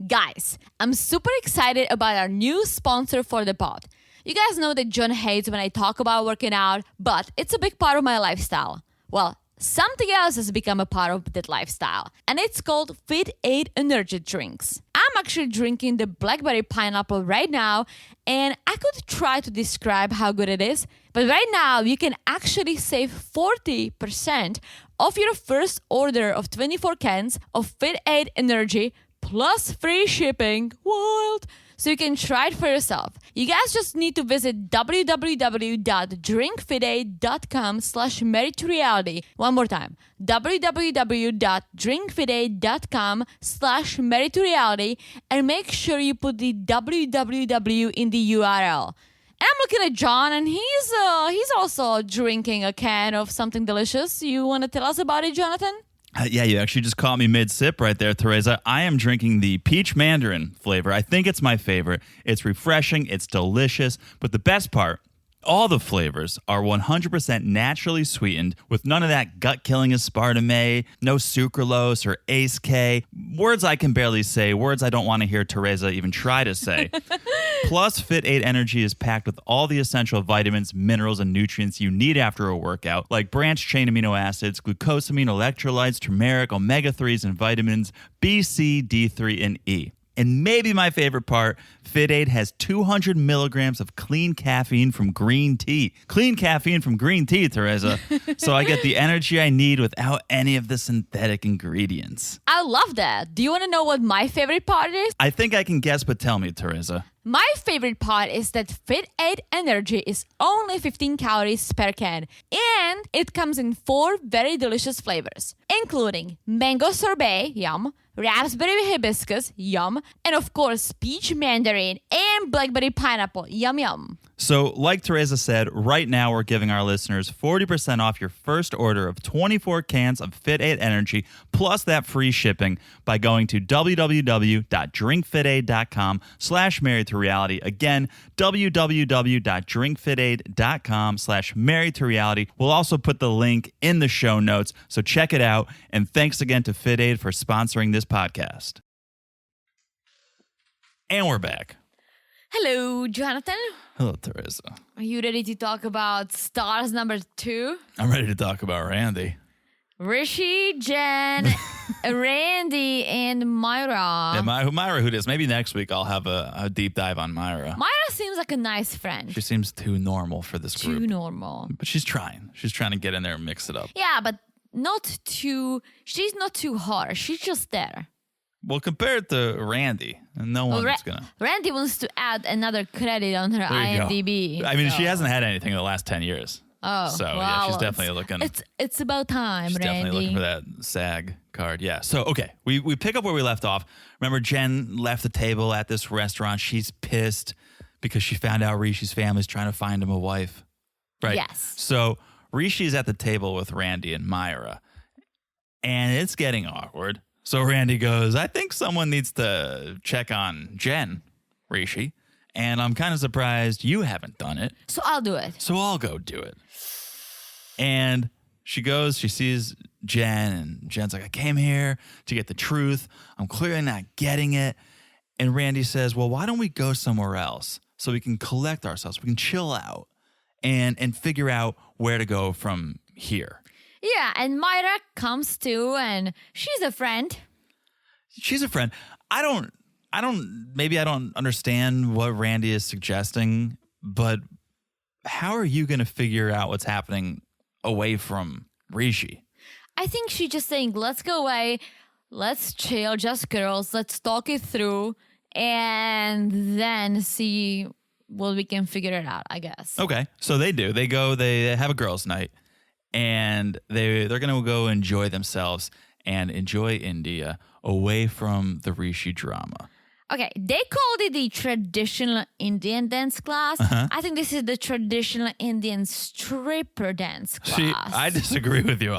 Guys, I'm super excited about our new sponsor for the pod. You guys know that John hates when I talk about working out, but it's a big part of my lifestyle. Well, something else has become a part of that lifestyle, and it's called Fit 8 energy drinks. I'm actually drinking the blackberry pineapple right now, and I could try to describe how good it is, but right now you can actually save 40% off your first order of 24 cans of Fit 8 energy plus free shipping. Wild! So you can try it for yourself. You guys just need to visit www.drinkfit8.com/marriedtoreality. One more time. www.drinkfit8.com/marriedtoreality, and make sure you put the www in the URL. And I'm looking at John, and he's also drinking a can of something delicious. You want to tell us about it, Jonathan? Yeah, you actually just caught me mid-sip right there, Teresa. I am drinking the peach mandarin flavor. I think it's my favorite. It's refreshing. It's delicious. But the best part, all the flavors are 100% naturally sweetened with none of that gut-killing aspartame, no sucralose or Ace K. Words I can barely say, words I don't want to hear Teresa even try to say. Plus, Fit 8 Energy is packed with all the essential vitamins, minerals, and nutrients you need after a workout, like branched-chain amino acids, glucosamine, electrolytes, turmeric, omega-3s, and vitamins B, C, D3, and E. And maybe my favorite part, Fit 8 has 200 milligrams of clean caffeine from green tea. Clean caffeine from green tea, Teresa. So I get the energy I need without any of the synthetic ingredients. I love that. Do you want to know what my favorite part is? I think I can guess, but tell me, Teresa. My favorite part is that Fit 8 Energy is only 15 calories per can, and it comes in 4 very delicious flavors, including mango sorbet, yum, raspberry hibiscus, yum, and of course peach mandarin and blackberry pineapple, yum yum. So like Teresa said, right now we're giving our listeners 40% off your first order of 24 cans of Fit 8 Energy plus that free shipping by going to www.drinkfit8.com/marriedtoreality. Again, www.drinkfit8.com/marriedtoreality. We'll also put the link in the show notes, so check it out. And thanks again to Fit 8 for sponsoring this podcast. And we're back. Hello, Jonathan. Hello, Teresa. Are you ready to talk about stars number 2? I'm ready to talk about Randy. Rishi, Jen, Randy, and Myra. Yeah, Myra, who does? Maybe next week I'll have a deep dive on Myra. Myra seems like a nice friend. She seems too normal for this group. Too normal. But she's trying. She's trying to get in there and mix it up. Yeah, but she's not too hard. She's just there. Well, compared to Randy, no one's going to. Randy wants to add another credit on her IMDb. I mean, she hasn't had anything in the last 10 years. Oh, so well, yeah, she's definitely looking. It's about time, she's Randy. definitely looking for that SAG card. Yeah. So okay, we pick up where we left off. Remember, Jen left the table at this restaurant. She's pissed because she found out Rishi's family's trying to find him a wife. Right. Yes. So Rishi's at the table with Randy and Myra, and it's getting awkward. So Randy goes, "I think someone needs to check on Jen, Rishi. And I'm kind of surprised you haven't done it. So I'll do it. So I'll go do it." And she goes, she sees Jen, and Jen's like, "I came here to get the truth. I'm clearly not getting it." And Randy says, "Well, why don't we go somewhere else so we can collect ourselves, we can chill out and figure out where to go from here." Yeah, and Myra comes too, and she's a friend. She's a friend. Maybe I don't understand what Randy is suggesting, but how are you going to figure out what's happening away from Rishi? I think she's just saying, let's go away, let's chill, just girls, let's talk it through, and then see what we can figure it out, I guess. Okay, so they do. They go, they have a girls' night, and they're going to go enjoy themselves and enjoy India away from the Rishi drama. Okay, they called it the traditional Indian dance class. I think this is the traditional Indian stripper dance class. See, I disagree with you.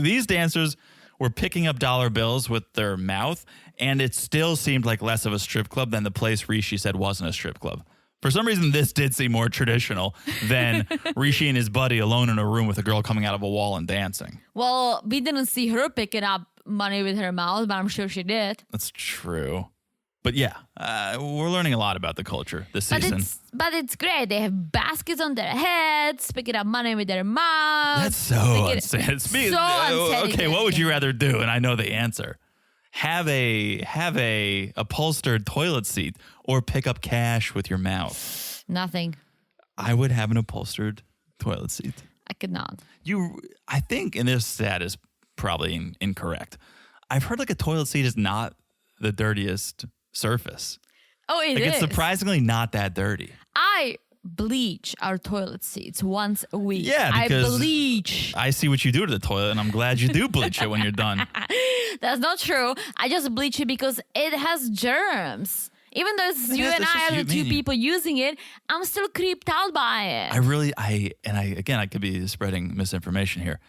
These dancers were picking up dollar bills with their mouth, and it still seemed like less of a strip club than the place Rishi said wasn't a strip club. For some reason, this did seem more traditional than Rishi and his buddy alone in a room with a girl coming out of a wall and dancing. Well, we didn't see her picking up money with her mouth, but I'm sure she did. That's true. But yeah, we're learning a lot about the culture this season. But it's great. They have baskets on their heads, picking up money with their mouths. That's so unsanitary. Okay, what would you rather do? And I know the answer. Have a upholstered toilet seat or pick up cash with your mouth. Nothing. I would have an upholstered toilet seat. I could not. I think, and this stat is probably incorrect, I've heard like a toilet seat is not the dirtiest surface. Oh, it is. It's surprisingly not that dirty. I bleach our toilet seats once a week. Yeah, because I bleach. I see what you do to the toilet, and I'm glad you do bleach it when you're done. That's not true. I just bleach it because it has germs. Even though it's you and I are the two people using it, I'm still creeped out by it. I could be spreading misinformation here.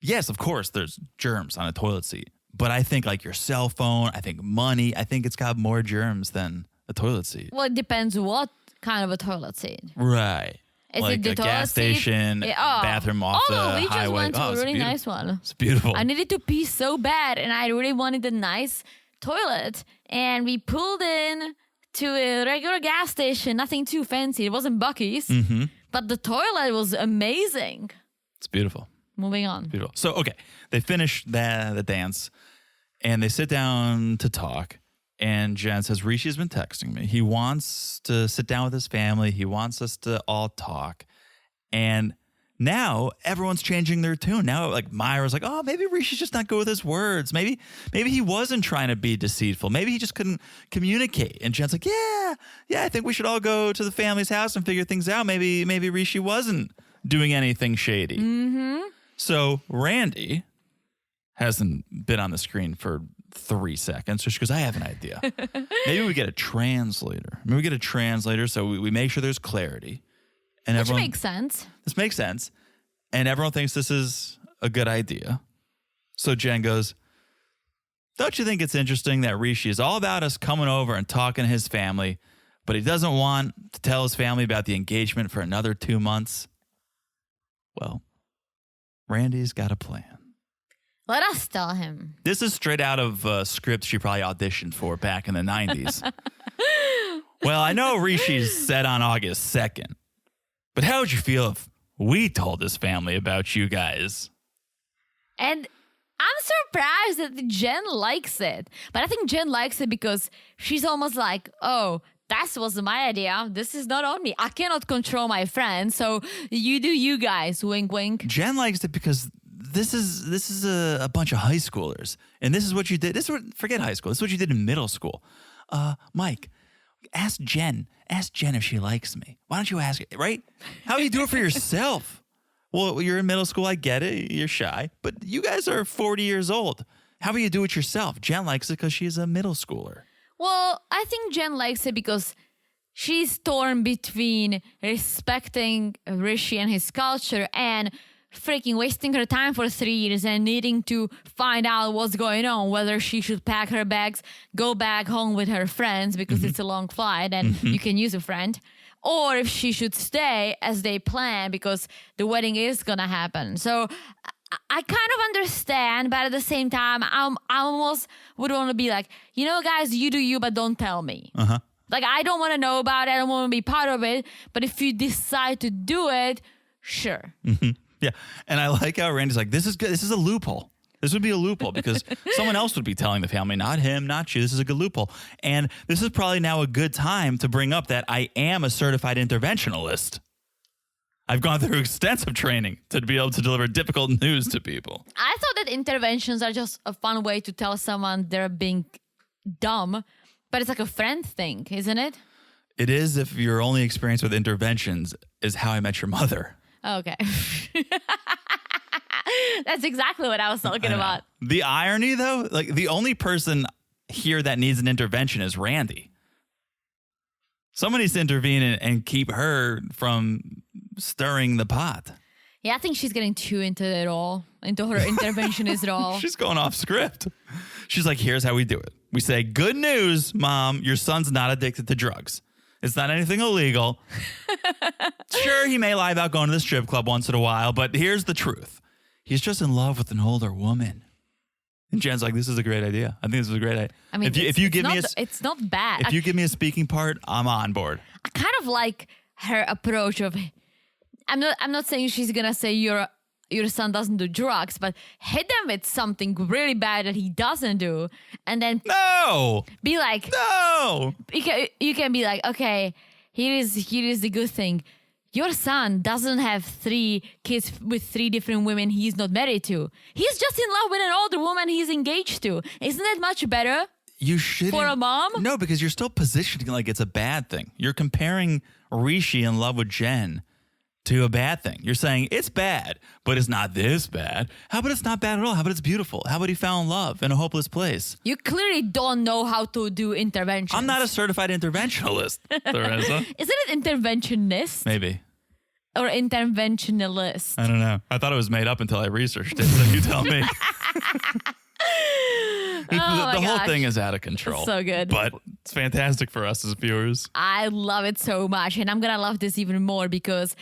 Yes, of course, there's germs on a toilet seat. But I think like your cell phone, I think money, I think it's got more germs than a toilet seat. Well, it depends what kind of a toilet seat. Right. Is like it the a toilet gas seat? station, bathroom off the highway. We just went to a really nice one. It's beautiful. I needed to pee so bad, and I really wanted a nice toilet. And we pulled in to a regular gas station, nothing too fancy. It wasn't Buc-ee's, but the toilet was amazing. It's beautiful. Moving on. Beautiful. So, okay, they finish the dance, and they sit down to talk. And Jen says, Rishi's been texting me. He wants to sit down with his family. He wants us to all talk. And now everyone's changing their tune. Now, like, Myra's like, oh, maybe Rishi's just not good with his words. Maybe he wasn't trying to be deceitful. Maybe he just couldn't communicate. And Jen's like, yeah, I think we should all go to the family's house and figure things out. Maybe Rishi wasn't doing anything shady. Mm-hmm. So Randy hasn't been on the screen for 3 seconds. So she goes, I have an idea. Maybe we get a translator. So we make sure there's clarity. And Which makes sense. This makes sense. And everyone thinks this is a good idea. So Jen goes, don't you think it's interesting that Rishi is all about us coming over and talking to his family, but he doesn't want to tell his family about the engagement for another 2 months? Well, Randy's got a plan. Let us tell him. This is straight out of a script she probably auditioned for back in the 90s. Well, I know Rishi's set on August 2nd, but how would you feel if we told his family about you guys? And I'm surprised that Jen likes it. But I think Jen likes it because she's almost like, oh, that was my idea. This is not on me. I cannot control my friends. So you do you guys. Wink, wink. Jen likes it because this is a bunch of high schoolers, and this is what you did. Forget high school. This is what you did in middle school. Mike, ask Jen if she likes me. Why don't you ask it, right? How do you do it for yourself? Well, you're in middle school. I get it. You're shy, but you guys are 40 years old. How about you do it yourself? Jen likes it because she's a middle schooler. Well, I think Jen likes it because she's torn between respecting Rishi and his culture and freaking wasting her time for 3 years and needing to find out what's going on, whether she should pack her bags, go back home with her friends because it's a long flight and you can use a friend, or if she should stay as they plan because the wedding is gonna happen. So I kind of understand, but at the same time, I almost would want to be like, guys, you do you, but don't tell me. Like, I don't want to know about it. I don't want to be part of it. But if you decide to do it, sure. Yeah. And I like how Randy's like, this is good. This is a loophole. This would be a loophole because someone else would be telling the family, not him, not you. This is a good loophole. And this is probably now a good time to bring up that I am a certified interventionalist. I've gone through extensive training to be able to deliver difficult news to people. I thought that interventions are just a fun way to tell someone they're being dumb, but it's like a friend thing, isn't it? It is if your only experience with interventions is How I Met Your Mother. Okay. That's exactly what I was talking about. The irony, though, like the only person here that needs an intervention is Randy. Someone needs to intervene and keep her from stirring the pot. Yeah, I think she's getting too into it all, into her interventionist role. She's going off script. She's like, here's how we do it. We say, good news, Mom, your son's not addicted to drugs. It's not anything illegal. Sure, he may lie about going to the strip club once in a while, but here's the truth. He's just in love with an older woman. And Jen's like, this is a great idea. I think this is a great idea. I mean, it's not bad. If you give me a speaking part, I'm on board. I kind of like her approach of, I'm not saying she's gonna say your son doesn't do drugs, but hit them with something really bad that he doesn't do, and then be like, no. You can be like, okay, here is the good thing. Your son doesn't have 3 kids with 3 different women he's not married to. He's just in love with an older woman he's engaged to. Isn't that much better? You shouldn't. For a mom? No, because you're still positioning like it's a bad thing. You're comparing Rishi in love with Jen to a bad thing. You're saying it's bad, but it's not this bad. How about it's not bad at all? How about it's beautiful? How about he fell in love in a hopeless place? You clearly don't know how to do interventions. I'm not a certified interventionalist, Teresa. Isn't it interventionist? Maybe. Or interventionalist? I don't know. I thought it was made up until I researched it, so you tell me. The whole thing is out of control. It's so good. But it's fantastic for us as viewers. I love it so much. And I'm going to love this even more because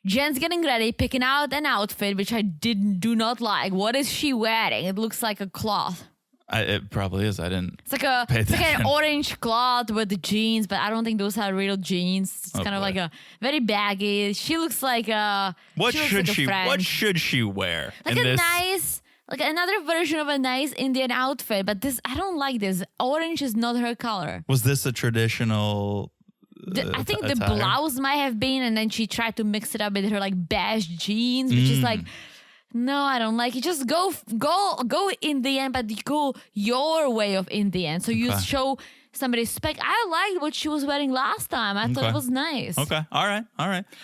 Jen's getting ready, picking out an outfit, which I do not like. What is she wearing? It looks like a cloth. It probably is. I didn't. It's like an orange cloth with the jeans, but I don't think those are real jeans. It's kind of like a very baggy. She looks like a. What should she wear? Like nice, like another version of a nice Indian outfit. But this, I don't like this. Orange is not her color. Was this a traditional? I think the blouse might have been, and then she tried to mix it up with her like beige jeans, which is like. No, I don't like it. Just go Indian, but go your way of Indian. So you show some respect. I liked what she was wearing last time. I thought it was nice. Okay. All right.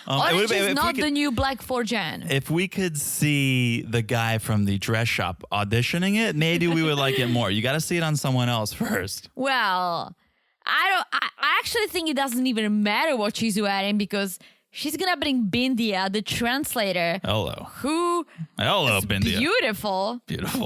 Orange is not the new black for Jen. If we could see the guy from the dress shop auditioning it, maybe we would like it more. You got to see it on someone else first. Well, I actually think it doesn't even matter what she's wearing because she's gonna bring Bindia, the translator. Hello, Bindia. Beautiful.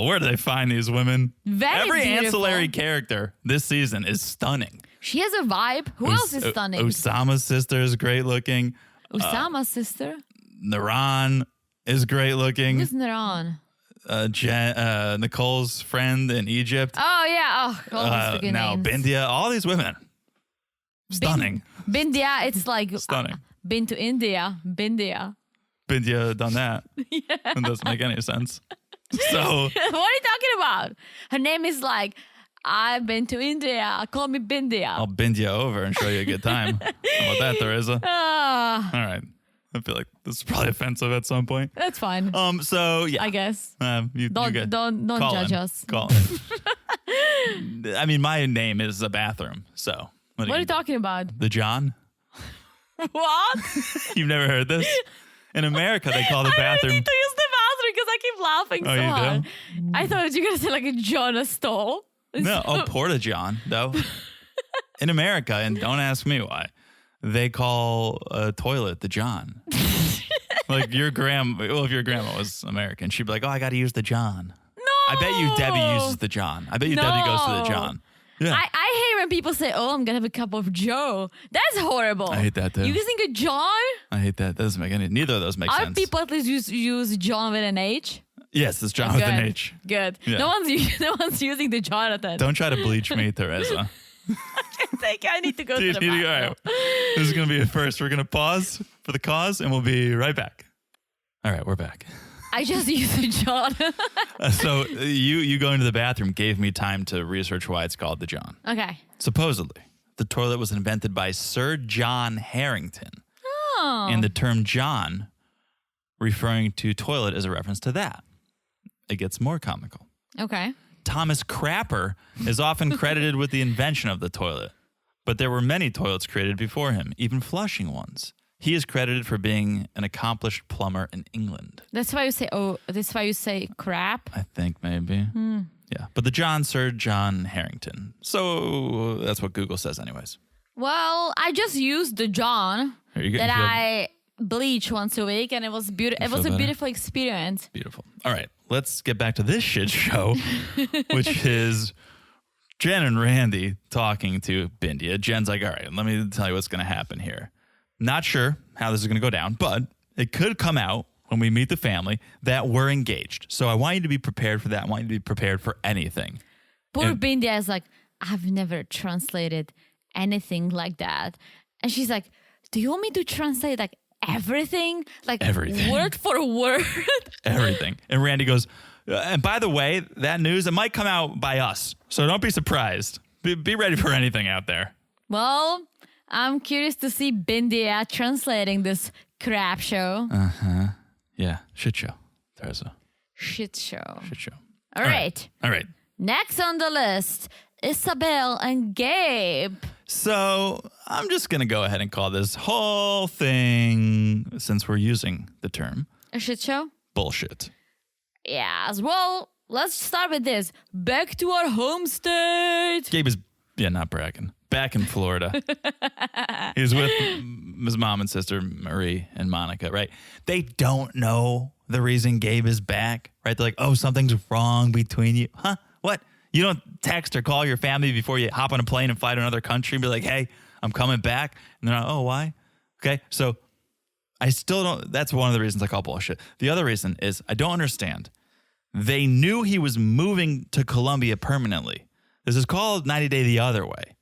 Where do they find these women? Every beautiful. Ancillary character this season is stunning. She has a vibe. Who else is stunning? Oussama's sister is great looking. Oussama's sister? Naran is great looking. Who's Naran? Nicole's friend in Egypt. Oh, yeah. Now names. Bindia, all these women. Stunning. Bindia, it's like... Stunning. Been to India. Bindia done that. Yeah. It doesn't make any sense. So... What are you talking about? Her name is like... I've been to India. Call me Bindia. I'll bend you over and show you a good time. How about that, Teresa? All right. I feel like this is probably offensive at some point. That's fine. So yeah, I guess. you guys Don't call judge in. us. Call in. I mean, my name is a bathroom. So What are you talking about? The John. What? You've never heard this? In America, they call the I bathroom. need to use the bathroom because I keep laughing Oh, so you hard. do? I thought you were gonna say like a Jonah stall. No, Porta John though. In America, and don't ask me why, they call a toilet the John. Like your grandma. Well, if your grandma was American, she'd be like, "Oh, I got to use the John." No. I bet you Debbie uses the John. I bet you Debbie goes to the John. Yeah. I hate when people say, "Oh, I'm gonna have a cup of Joe." That's horrible. I hate that too. You think a John? I hate that. That doesn't make any. Neither of those make Are sense. people at least use John with an H? Yes, it's John with an H. Good. Yeah. No one's using the Jonathan. Don't try to bleach me, Teresa. I think I need to go to the All bathroom. right. This is going to be a first. We're going to pause for the cause, and we'll be right back. All right, we're back. I just used the John. So you going to the bathroom gave me time to research why it's called the John. Okay. Supposedly, the toilet was invented by Sir John Harrington. Oh. And the term John, referring to toilet, is a reference to that. It gets more comical. Okay. Thomas Crapper is often credited with the invention of the toilet, but there were many toilets created before him, even flushing ones. He is credited for being an accomplished plumber in England. That's why you say, that's why you say crap. I think maybe. Yeah. But the John, Sir John Harrington. So that's what Google says anyways. Well, I just used the John Here, you that feel I bleach once a week, and it was beautiful. It was a better? beautiful experience. Beautiful. All right. Let's get back to this shit show, which is Jen and Randy talking to Bindia. Jen's like, all right, let me tell you what's going to happen here. Not sure how this is going to go down, but it could come out when we meet the family that we're engaged. So I want you to be prepared for that. I want you to be prepared for anything. Poor And- Bindia is like, I've never translated anything like that. And she's like, do you want me to translate like everything? Like Everything. word for word? Everything. And Randy goes, and by the way, that news, it might come out by us. So don't be surprised. Be ready for anything out there. Well, I'm curious to see Bindia translating this crap show. Yeah. Shit show, Teresa. Shit show. Shit show. All right. All right. Next on the list, Isabel and Gabe. So I'm just going to go ahead and call this whole thing, since we're using the term, A shit show? bullshit. Yes. Well, let's start with this. Back to our home state. Gabe is, not bragging, back in Florida. He was with his mom and sister, Marie and Monica, right? They don't know the reason Gabe is back, right? They're like, oh, something's wrong between you. Huh? What? You don't text or call your family before you hop on a plane and fly to another country and be like, hey, I'm coming back. And they're like, oh, why? Okay, so I still don't, that's one of the reasons I call bullshit. The other reason is I don't understand. They knew he was moving to Colombia permanently. This is called 90 Day the Other Way.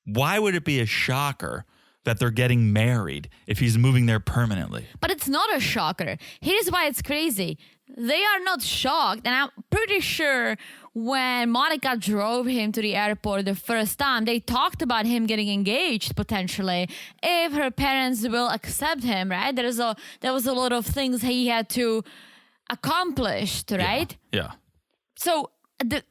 Why would it be a shocker that they're getting married if he's moving there permanently? But it's not a shocker. Here's why it's crazy. They are not shocked. And I'm pretty sure when Monica drove him to the airport the first time, they talked about him getting engaged potentially if her parents will accept him, right? There was a lot of things he had to accomplish, right? Yeah. So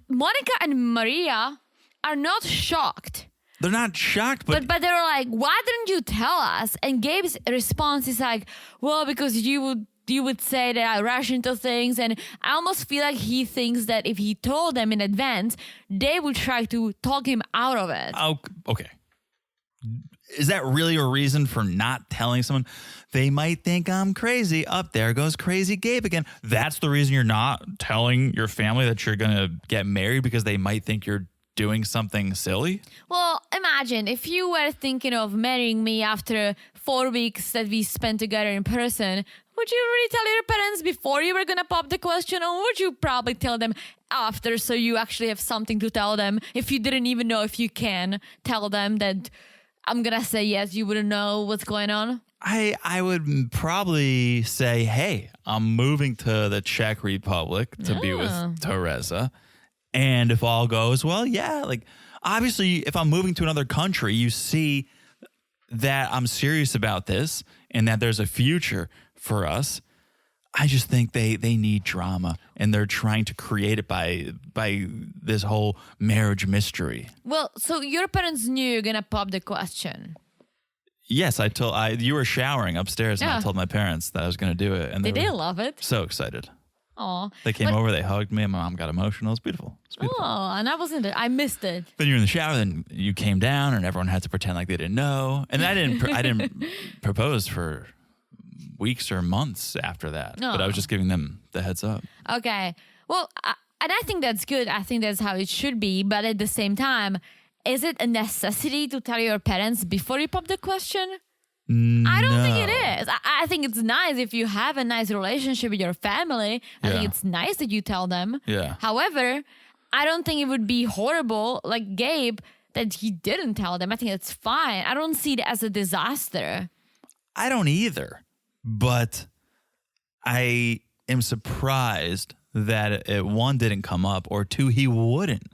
Monica and Maria are not shocked. They're not shocked, but But they were like, why didn't you tell us? And Gabe's response is like, well, because you would say that I rush into things. And I almost feel like he thinks that if he told them in advance, they would try to talk him out of it. Oh, okay. Is that really a reason for not telling someone? They might think I'm crazy. Up there goes crazy Gabe again. That's the reason you're not telling your family that you're going to get married, because they might think you're doing something silly? Well, imagine if you were thinking of marrying me after 4 weeks that we spent together in person, would you really tell your parents before you were going to pop the question, or would you probably tell them after so you actually have something to tell them if you didn't even know if you can tell them that I'm going to say yes, you wouldn't know what's going on? I would probably say, hey, I'm moving to the Czech Republic to be with Teresa. And if all goes well, yeah, like obviously if I'm moving to another country, you see that I'm serious about this and that there's a future for us. I just think they need drama, and they're trying to create it by this whole marriage mystery. Well, so your parents knew you're gonna pop the question. Yes, you were showering upstairs, and I told my parents that I was going to do it, and Did they love it? so excited. Oh, They came over, they hugged me, and my mom got emotional. It's beautiful. It's beautiful. Oh, and I wasn't there. I missed it. Then you're in the shower, then you came down, and everyone had to pretend like they didn't know. And I didn't propose for weeks or months after that, but I was just giving them the heads up. Okay. Well, and I think that's good. I think that's how it should be. But at the same time, is it a necessity to tell your parents before you pop the question? I don't think it is. I think it's nice if you have a nice relationship with your family. I think it's nice that you tell them. Yeah. However, I don't think it would be horrible, like Gabe, that he didn't tell them. I think it's fine. I don't see it as a disaster. I don't either. But I am surprised that one didn't come up, or two, he wouldn't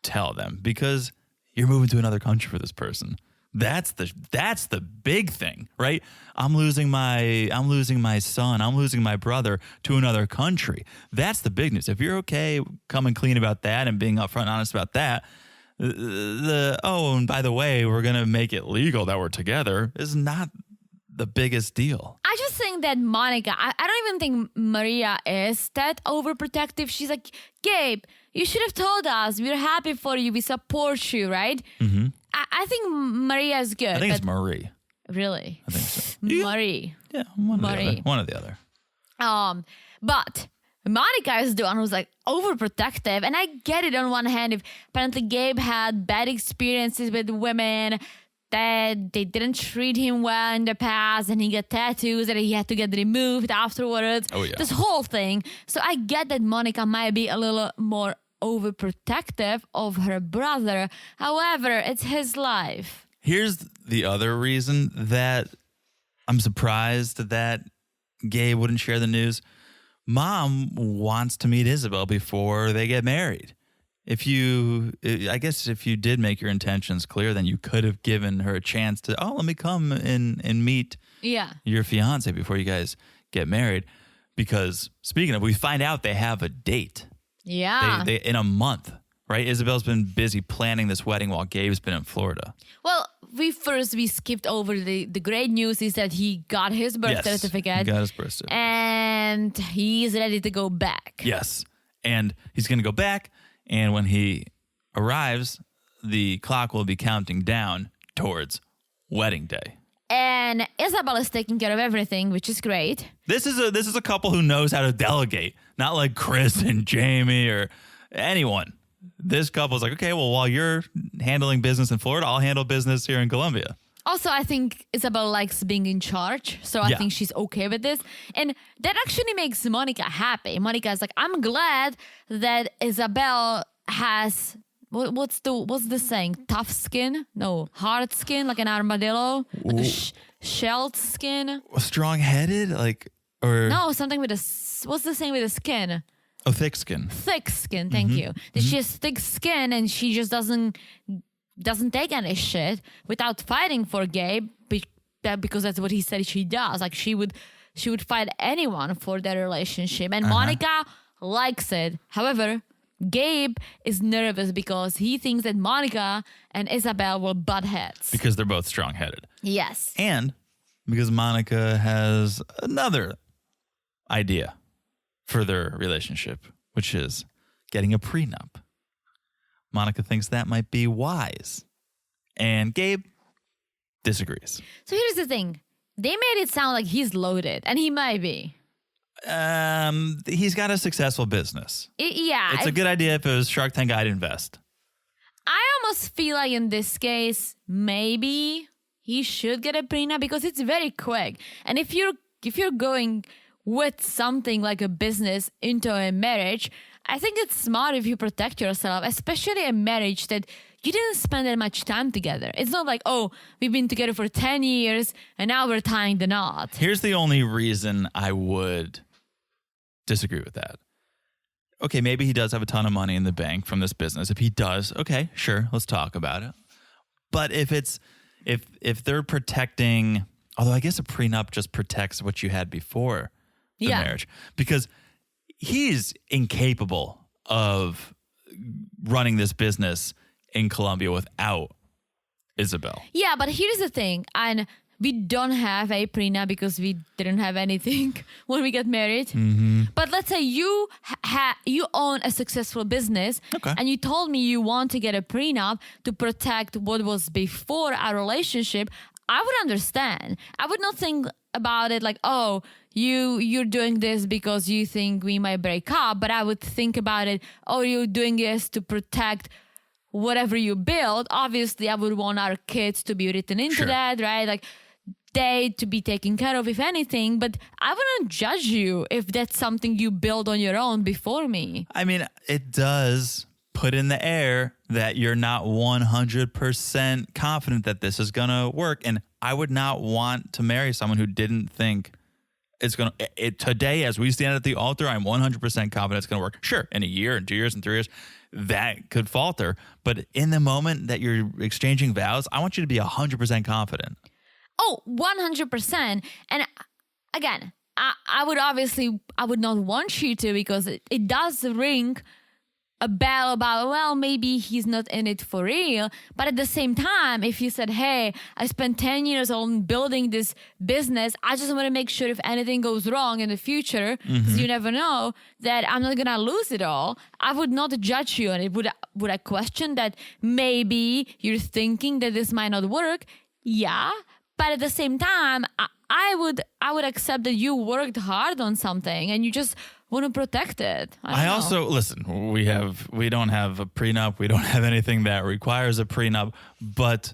tell them, because you're moving to another country for this person. That's the big thing, right? I'm losing my son, I'm losing my brother to another country. That's the big news. If you're okay coming clean about that and being upfront and honest about that, and by the way, we're gonna make it legal that we're together is not the biggest deal. I just think that Monica, I don't even think Maria is that overprotective. She's like, Gabe, you should have told us. We're happy for you. We support you, right? Mm-hmm. I think Maria is good. I think it's Marie. Really? I think so. Marie. Yeah, one or the other. But Monica is the one who's like overprotective. And I get it on one hand. If apparently Gabe had bad experiences with women, that they didn't treat him well in the past, and he got tattoos that he had to get removed afterwards. Oh, yeah. This whole thing. So I get that Monica might be a little more overprotective of her brother. However, it's his life. Here's the other reason that I'm surprised that Gabe wouldn't share the news. Mom wants to meet Isabel before they get married. I guess if you did make your intentions clear, then you could have given her a chance to, let me come and meet your fiance before you guys get married. Because speaking of, we find out they have a date. Yeah. They in a month, right? Isabel's been busy planning this wedding while Gabe's been in Florida. Well, we skipped over the great news is that he got his birth certificate. He got his birth certificate. And he's ready to go back. Yes. And he's going to go back. And when he arrives, the clock will be counting down towards wedding day. And Isabel is taking care of everything, which is great. This is a couple who knows how to delegate, not like Kris and Jeymi or anyone. This couple's like, okay, well, while you're handling business in Florida, I'll handle business here in Colombia. Also, I think Isabel likes being in charge, so I think she's okay with this. And that actually makes Monica happy. Monica's like, I'm glad that Isabel has, what's the saying? Tough skin? No, hard skin, like an armadillo? Like a shelled skin? Strong-headed? No, something with what's the saying with the skin? Oh, thick skin. Thick skin, thank you. That she has thick skin and she just doesn't take any shit without fighting for Gabe because that's what he said she does. Like she would fight anyone for their relationship. And Monica likes it. However, Gabe is nervous because he thinks that Monica and Isabel will butt heads. Because they're both strong-headed. Yes. And because Monica has another idea for their relationship, which is getting a prenup. Monica thinks that might be wise. And Gabe disagrees. So here's the thing. They made it sound like he's loaded, and he might be. He's got a successful business. It's a good idea if it was Shark Tank, I'd invest. I almost feel like in this case, maybe he should get a prenup because it's very quick. And if you're going with something like a business into a marriage, I think it's smart if you protect yourself, especially a marriage that you didn't spend that much time together. It's not like, we've been together for 10 years and now we're tying the knot. Here's the only reason I would disagree with that. Okay, maybe he does have a ton of money in the bank from this business. If he does, okay, sure, let's talk about it. But if if they're protecting, although I guess a prenup just protects what you had before the marriage, because he's incapable of running this business in Colombia without Isabel. Yeah, but here's the thing. And we don't have a prenup because we didn't have anything when we got married. Mm-hmm. But let's say you you own a successful business, and you told me you want to get a prenup to protect what was before our relationship. I would understand. I would not think about it like, oh, you're doing this because you think we might break up. But I would think about it, oh, you're doing this to protect whatever you build. Obviously, I would want our kids to be written into that, right? Like, they to be taken care of, if anything. But I wouldn't judge you if that's something you build on your own before me. I mean, it does put in the air that you're not 100% confident that this is going to work. And I would not want to marry someone who didn't think it's going to, today, as we stand at the altar, I'm 100% confident it's going to work. Sure, in a year, in 2 years, in 3 years, that could falter. But in the moment that you're exchanging vows, I want you to be 100% confident. Oh, 100%. And again, I would not want you to, because it does ring a bell about, well, maybe he's not in it for real. But at the same time, if you said, hey, I spent 10 years on building this business, I just want to make sure if anything goes wrong in the future, because you never know, that I'm not going to lose it all, I would not judge you on it. Would I question that maybe you're thinking that this might not work? Yeah. But at the same time, I would accept that you worked hard on something and you just want to protect it. I also listen. We don't have a prenup. We don't have anything that requires a prenup. But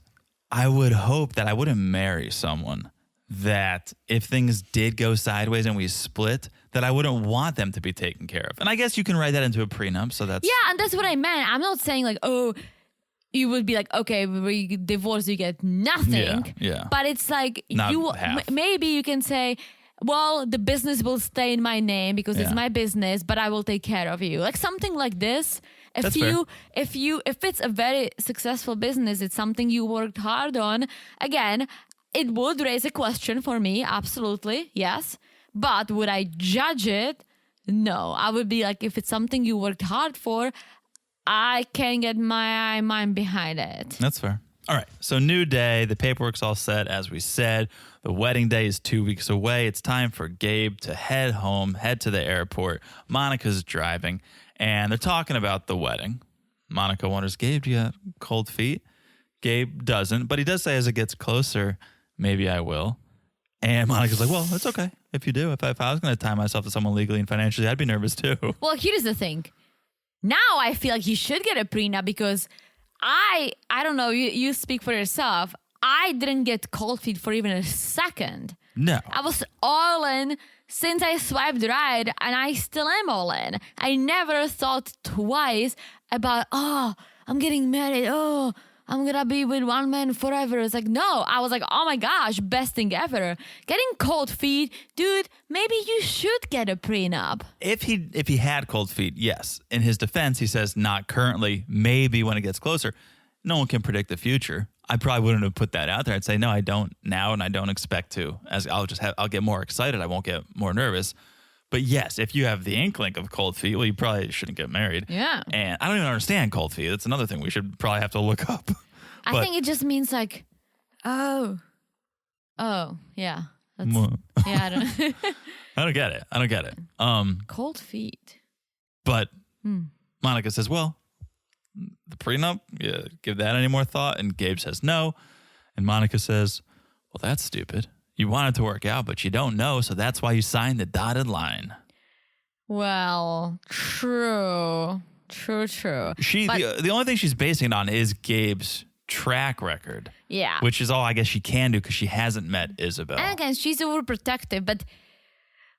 I would hope that I wouldn't marry someone that if things did go sideways and we split, that I wouldn't want them to be taken care of. And I guess you can write that into a prenup. So that's and that's what I meant. I'm not saying like, oh, you would be like, okay, we divorce, you get nothing. Yeah. But it's like, half. Maybe you can say, well, the business will stay in my name because it's my business, but I will take care of you. Like something like this. If it's a very successful business, it's something you worked hard on. Again, it would raise a question for me. Absolutely. Yes. But would I judge it? No. I would be like, if it's something you worked hard for, I can get my mind behind it. That's fair. All right. So new day. The paperwork's all set, as we said. The wedding day is 2 weeks away. It's time for Gabe to head home, head to the airport. Monica's driving, and they're talking about the wedding. Monica wonders, Gabe, do you have cold feet? Gabe doesn't, but he does say as it gets closer, maybe I will. And Monica's like, well, it's okay if you do. If I was going to tie myself to someone legally and financially, I'd be nervous too. Well, here's the thing. Now I feel like he should get a prenup because I don't know, you speak for yourself. I didn't get cold feet for even a second. No. I was all in since I swiped right, and I still am all in. I never thought twice about, oh, I'm getting married. Oh, I'm going to be with one man forever. It's like, no. I was like, oh my gosh, best thing ever. Getting cold feet, dude, maybe you should get a prenup. If he had cold feet, yes. In his defense, he says not currently, maybe when it gets closer. No one can predict the future. I probably wouldn't have put that out there. I'd say, no, I don't now, and I don't expect to. As I'll get more excited. I won't get more nervous. But yes, if you have the inkling of cold feet, well, you probably shouldn't get married. Yeah. And I don't even understand cold feet. That's another thing we should probably have to look up. I think it just means like, oh, yeah. That's, yeah, I don't I don't get it. Cold feet. But Monica says, well, the prenup, give that any more thought? And Gabe says no. And Monica says, well, that's stupid. You want it to work out, but you don't know, so that's why you signed the dotted line. Well, true. The only thing she's basing it on is Gabe's track record. Yeah. Which is all I guess she can do because she hasn't met Isabel. And again, she's overprotective, but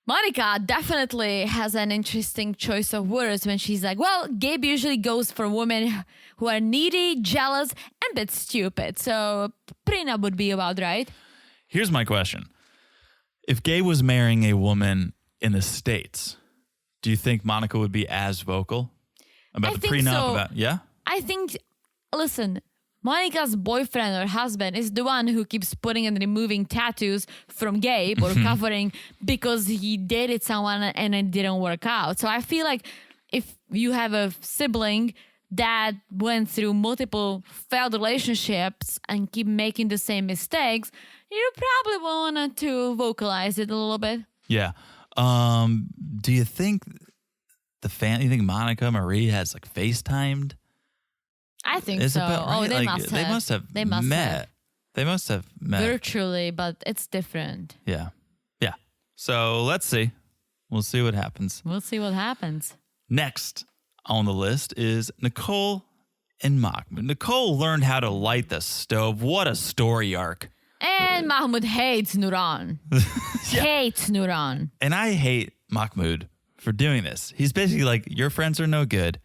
Monica definitely has an interesting choice of words when she's like, well, Gabe usually goes for women who are needy, jealous, and a bit stupid. So prenup would be about right. Here's my question. If Gabe was marrying a woman in the States, do you think Monica would be as vocal about the prenup? So. I think, listen, Monica's boyfriend or husband is the one who keeps putting and removing tattoos from Gabe or covering because he dated someone and it didn't work out. So I feel like if you have a sibling that went through multiple failed relationships and keep making the same mistakes, you probably wanted to vocalize it a little bit. Yeah. Do you think you think Monica Marie has like FaceTimed? I think Is so. it about right? Oh, they Like, must they have. must have They must met. have. They must have met. Virtually, but it's different. Yeah. Yeah. So let's see. We'll see what happens. We'll see what happens. Next on the list is Nicole and Mahmoud. Nicole learned how to light the stove. What a story arc. And Mahmoud hates Nuran. Hates Nuran. And I hate Mahmoud for doing this. He's basically like, your friends are no good.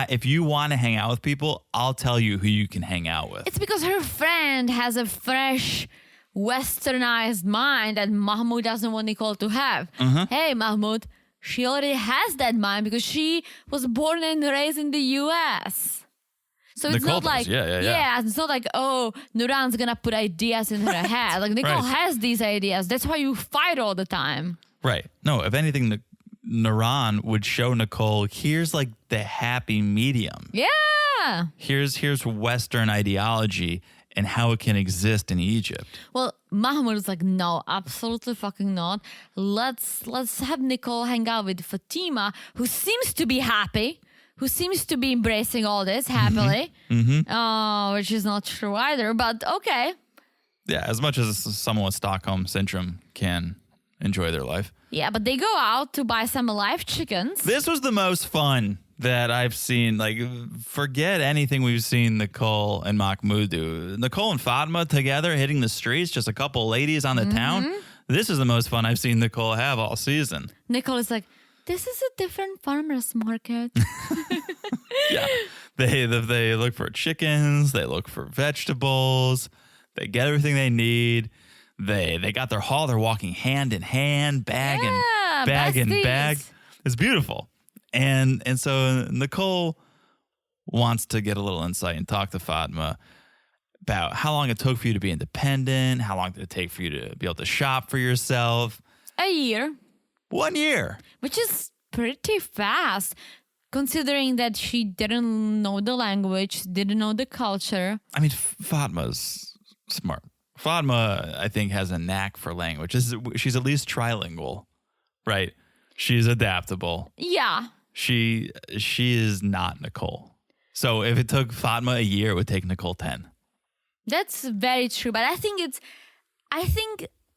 If you want to hang out with people, I'll tell you who you can hang out with. It's because her friend has a fresh, westernized mind that Mahmoud doesn't want Nicole to have. Hey, Mahmoud, she already has that mind because she was born and raised in the U.S. So it's Nicole not like, does. Yeah. it's not like, oh, Nuran's gonna put ideas in her head. Like Nicole Right. has these ideas. That's why you fight all the time. Right. No, if anything, Nuran would show Nicole, here's like the happy medium. Yeah. Here's Western ideology and how it can exist in Egypt. Well, Mahmoud is like, no, absolutely fucking not. Let's have Nicole hang out with Fatima, who seems to be happy, who seems to be embracing all this happily, which is not true either, but okay. Yeah, as much as someone with Stockholm Syndrome can enjoy their life. Yeah, but they go out to buy some live chickens. This was the most fun that I've seen. Like, forget anything we've seen Nicole and Mahmoud do. Nicole and Fatma together hitting the streets, just a couple ladies on the town. This is the most fun I've seen Nicole have all season. Nicole is like, this is a different farmer's market. Yeah. They look for chickens. They look for vegetables. They get everything they need. They got their haul. They're walking hand in hand, bag and bag. besties. It's beautiful. And so Nicole wants to get a little insight and talk to Fatma about how long it took for you to be independent. How long did it take for you to be able to shop for yourself? A year. 1 year. Which is pretty fast, considering that she didn't know the language, didn't know the culture. I mean, Fatma's smart. Fatma, I think, has a knack for language. She's at least trilingual, right? She's adaptable. Yeah. She is not Nicole. So if it took Fatma a year, it would take Nicole 10. That's very true. But I think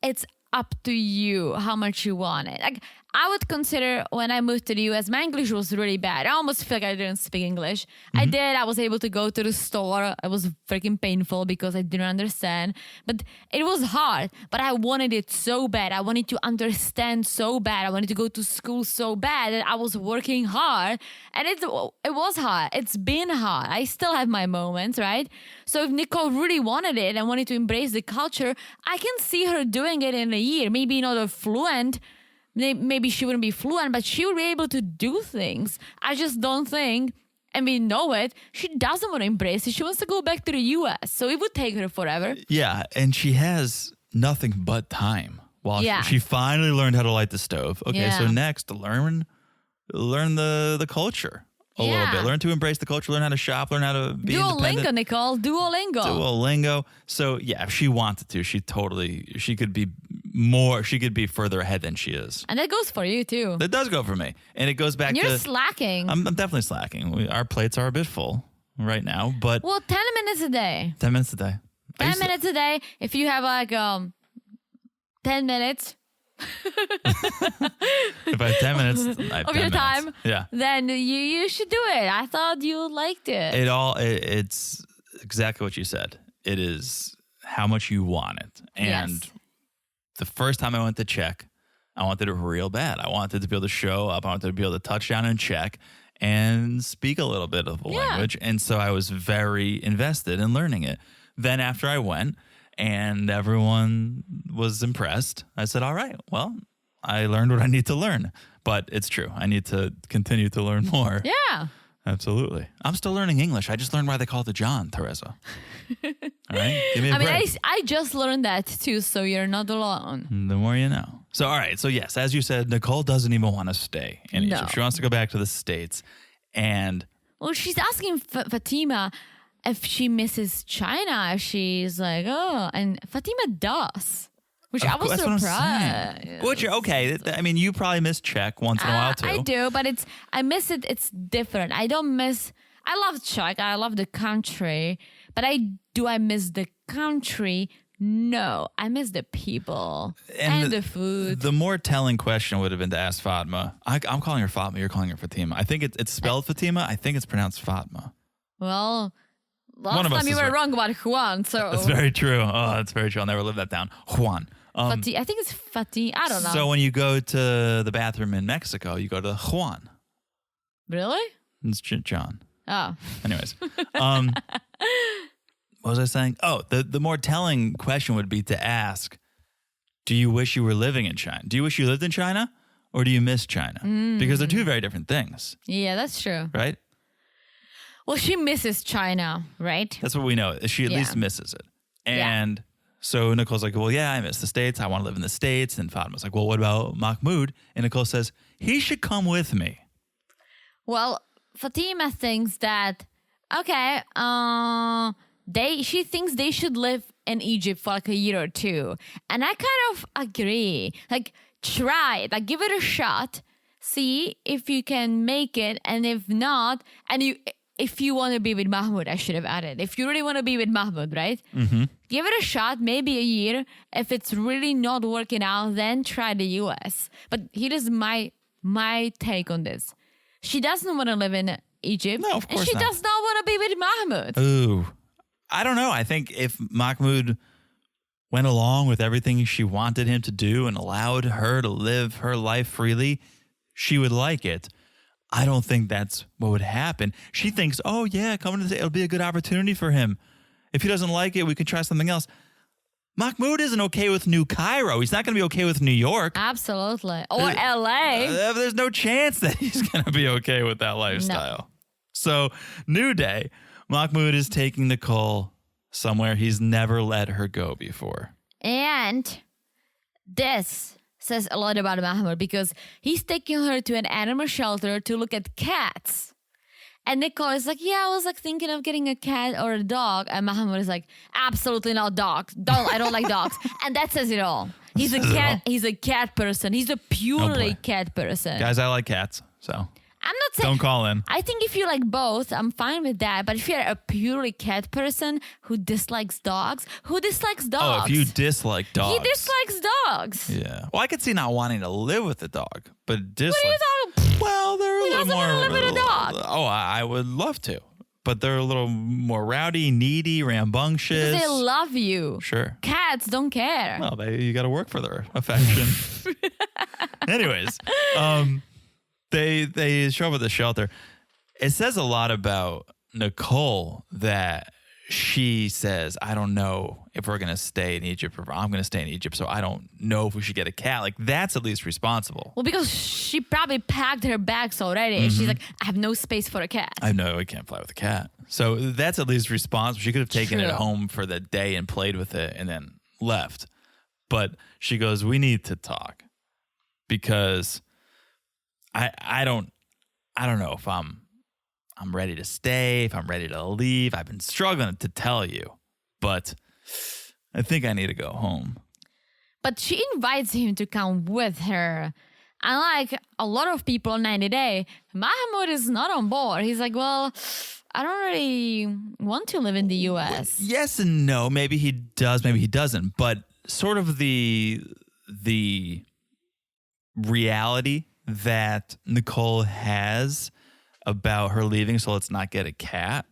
it's up to you how much you want it. Like, I would consider when I moved to the US, my English was really bad. I almost feel like I didn't speak English. I did. I was able to go to the store. It was freaking painful because I didn't understand. But it was hard. But I wanted it so bad. I wanted to understand so bad. I wanted to go to school so bad that I was working hard. And it was hard. It's been hard. I still have my moments, right? So if Nicole really wanted it and wanted to embrace the culture, I can see her doing it in a year. Maybe not a fluent. Maybe she wouldn't be fluent, but she would be able to do things. I just don't think, and we know it, she doesn't want to embrace it. She wants to go back to the US. So it would take her forever. Yeah, and she has nothing but time. While Yeah. she finally learned how to light the stove. Okay, Yeah. so next, learn the culture a little bit. Learn to embrace the culture. Learn how to shop. Learn how to be independent. Duolingo, Nicole. Duolingo. So yeah, if she wanted to, she could be further ahead than she is. And that goes for you too. That does go for me. And it goes back You're to slacking. I'm definitely slacking. Our plates are a bit full right now, but Well, 10 minutes a day. 10 minutes a day. 10 minutes a day. If you have like 10 minutes If I have 10 minutes I have of 10 your minutes. time, Yeah. then you should do it. I thought you liked it. It's exactly what you said. It is how much you want it. And Yes. the first time I went to Czech, I wanted it real bad. I wanted to be able to show up. I wanted to be able to touch down in Czech and speak a little bit of the language. And so I was very invested in learning it. Then after I went and everyone was impressed, I said, all right, well, I learned what I need to learn. But it's true. I need to continue to learn more. Yeah. Absolutely. I'm still learning English. I just learned why they call it the John, Teresa. All right? Give me a break. I just learned that too, so you're not alone. The more you know. So, all right. So, yes, as you said, Nicole doesn't even want to stay in Egypt. She wants to go back to the States. And well, she's asking Fatima if she misses China. If she's like, oh, and Fatima does. Which I was surprised. Which, okay. I mean, you probably miss Czech once in a while, too. I do, but I miss it. It's different. I love Czech. I love the country. But I miss the country? No. I miss the people and the food. The more telling question would have been to ask Fatma. I'm calling her Fatma. You're calling her Fatima. I think it's spelled Fatima. I think it's pronounced Fatma. Well, last time you were wrong about Juan. So that's very true. Oh, that's very true. I'll never live that down. Juan. I think it's Fati. I don't know. So when you go to the bathroom in Mexico, you go to Juan. Really? It's John. Oh. Anyways. What was I saying? Oh, the more telling question would be to ask, do you wish you were living in China? Do you wish you lived in China? Or do you miss China? Because they're two very different things. Yeah, that's true. Right? Well, she misses China, right? That's what we know. She at least misses it. And so Nicole's like, well, yeah, I miss the States. I want to live in the States. And Fatma's like, well, what about Mahmoud? And Nicole says, he should come with me. Well, Fatima thinks that, okay, she thinks they should live in Egypt for like a year or two. And I kind of agree. Like, try it. Like, give it a shot. See if you can make it. And if not, if you want to be with Mahmoud, I should have added. If you really want to be with Mahmoud, right? Mm-hmm. Give it a shot, maybe a year. If it's really not working out, then try the US. But here is my take on this. She doesn't want to live in Egypt. No, of course and she not. does not want to be with Mahmoud. Ooh. I don't know. I think if Mahmoud went along with everything she wanted him to do and allowed her to live her life freely, she would like it. I don't think that's what would happen. She thinks, oh, yeah, coming to the it'll be a good opportunity for him. If he doesn't like it, we could try something else. Mahmoud isn't okay with New Cairo. He's not going to be okay with New York. Absolutely. Or LA. There's no chance that he's going to be okay with that lifestyle. No. So, new day. Mahmoud is taking Nicole somewhere he's never let her go before. And this says a lot about Mahmoud because he's taking her to an animal shelter to look at cats. And Nicole is like, yeah, I was like thinking of getting a cat or a dog. And Mahmoud is like, absolutely not dogs. I don't like dogs. And that says it all. He's a cat person. He's a purely cat person. Guys, I like cats, so I'm not saying don't call in. I think if you like both, I'm fine with that. But if you're a purely cat person who dislikes dogs, who dislikes dogs? Oh, if you dislike dogs. He dislikes dogs. Yeah. Well, I could see not wanting to live with a dog, but dislike. What are you talking? Well, they're a He little doesn't more. want to live with a dog. Oh, I would love to, but they're a little more rowdy, needy, rambunctious. Because they love you. Sure. Cats don't care. Well, you got to work for their affection. Anyways, they show up at the shelter. It says a lot about Nicole that she says, I don't know if we're going to stay in Egypt or I'm going to stay in Egypt, so I don't know if we should get a cat. Like, that's at least responsible. Well, because she probably packed her bags already. And she's like, I have no space for a cat. I know I can't fly with a cat. So that's at least responsible. She could have taken it home for the day and played with it and then left. But she goes, we need to talk because I don't know if I'm ready to stay, if I'm ready to leave. I've been struggling to tell you, but I think I need to go home. But she invites him to come with her. Unlike a lot of people on 90 Day, Mahmoud is not on board. He's like, well, I don't really want to live in the U.S. Yes and no. Maybe he does, maybe he doesn't. But sort of the reality that Nicole has about her leaving, so let's not get a cat,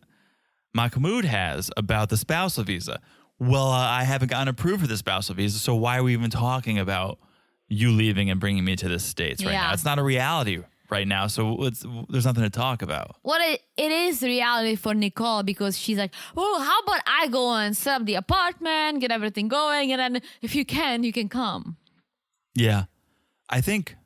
Mahmoud has about the spousal visa. Well, I haven't gotten approved for the spousal visa, so why are we even talking about you leaving and bringing me to the States right now? It's not a reality right now, so there's nothing to talk about. Well, it is reality for Nicole because she's like, well, how about I go and set up the apartment, get everything going, and then if you can come. Yeah. I think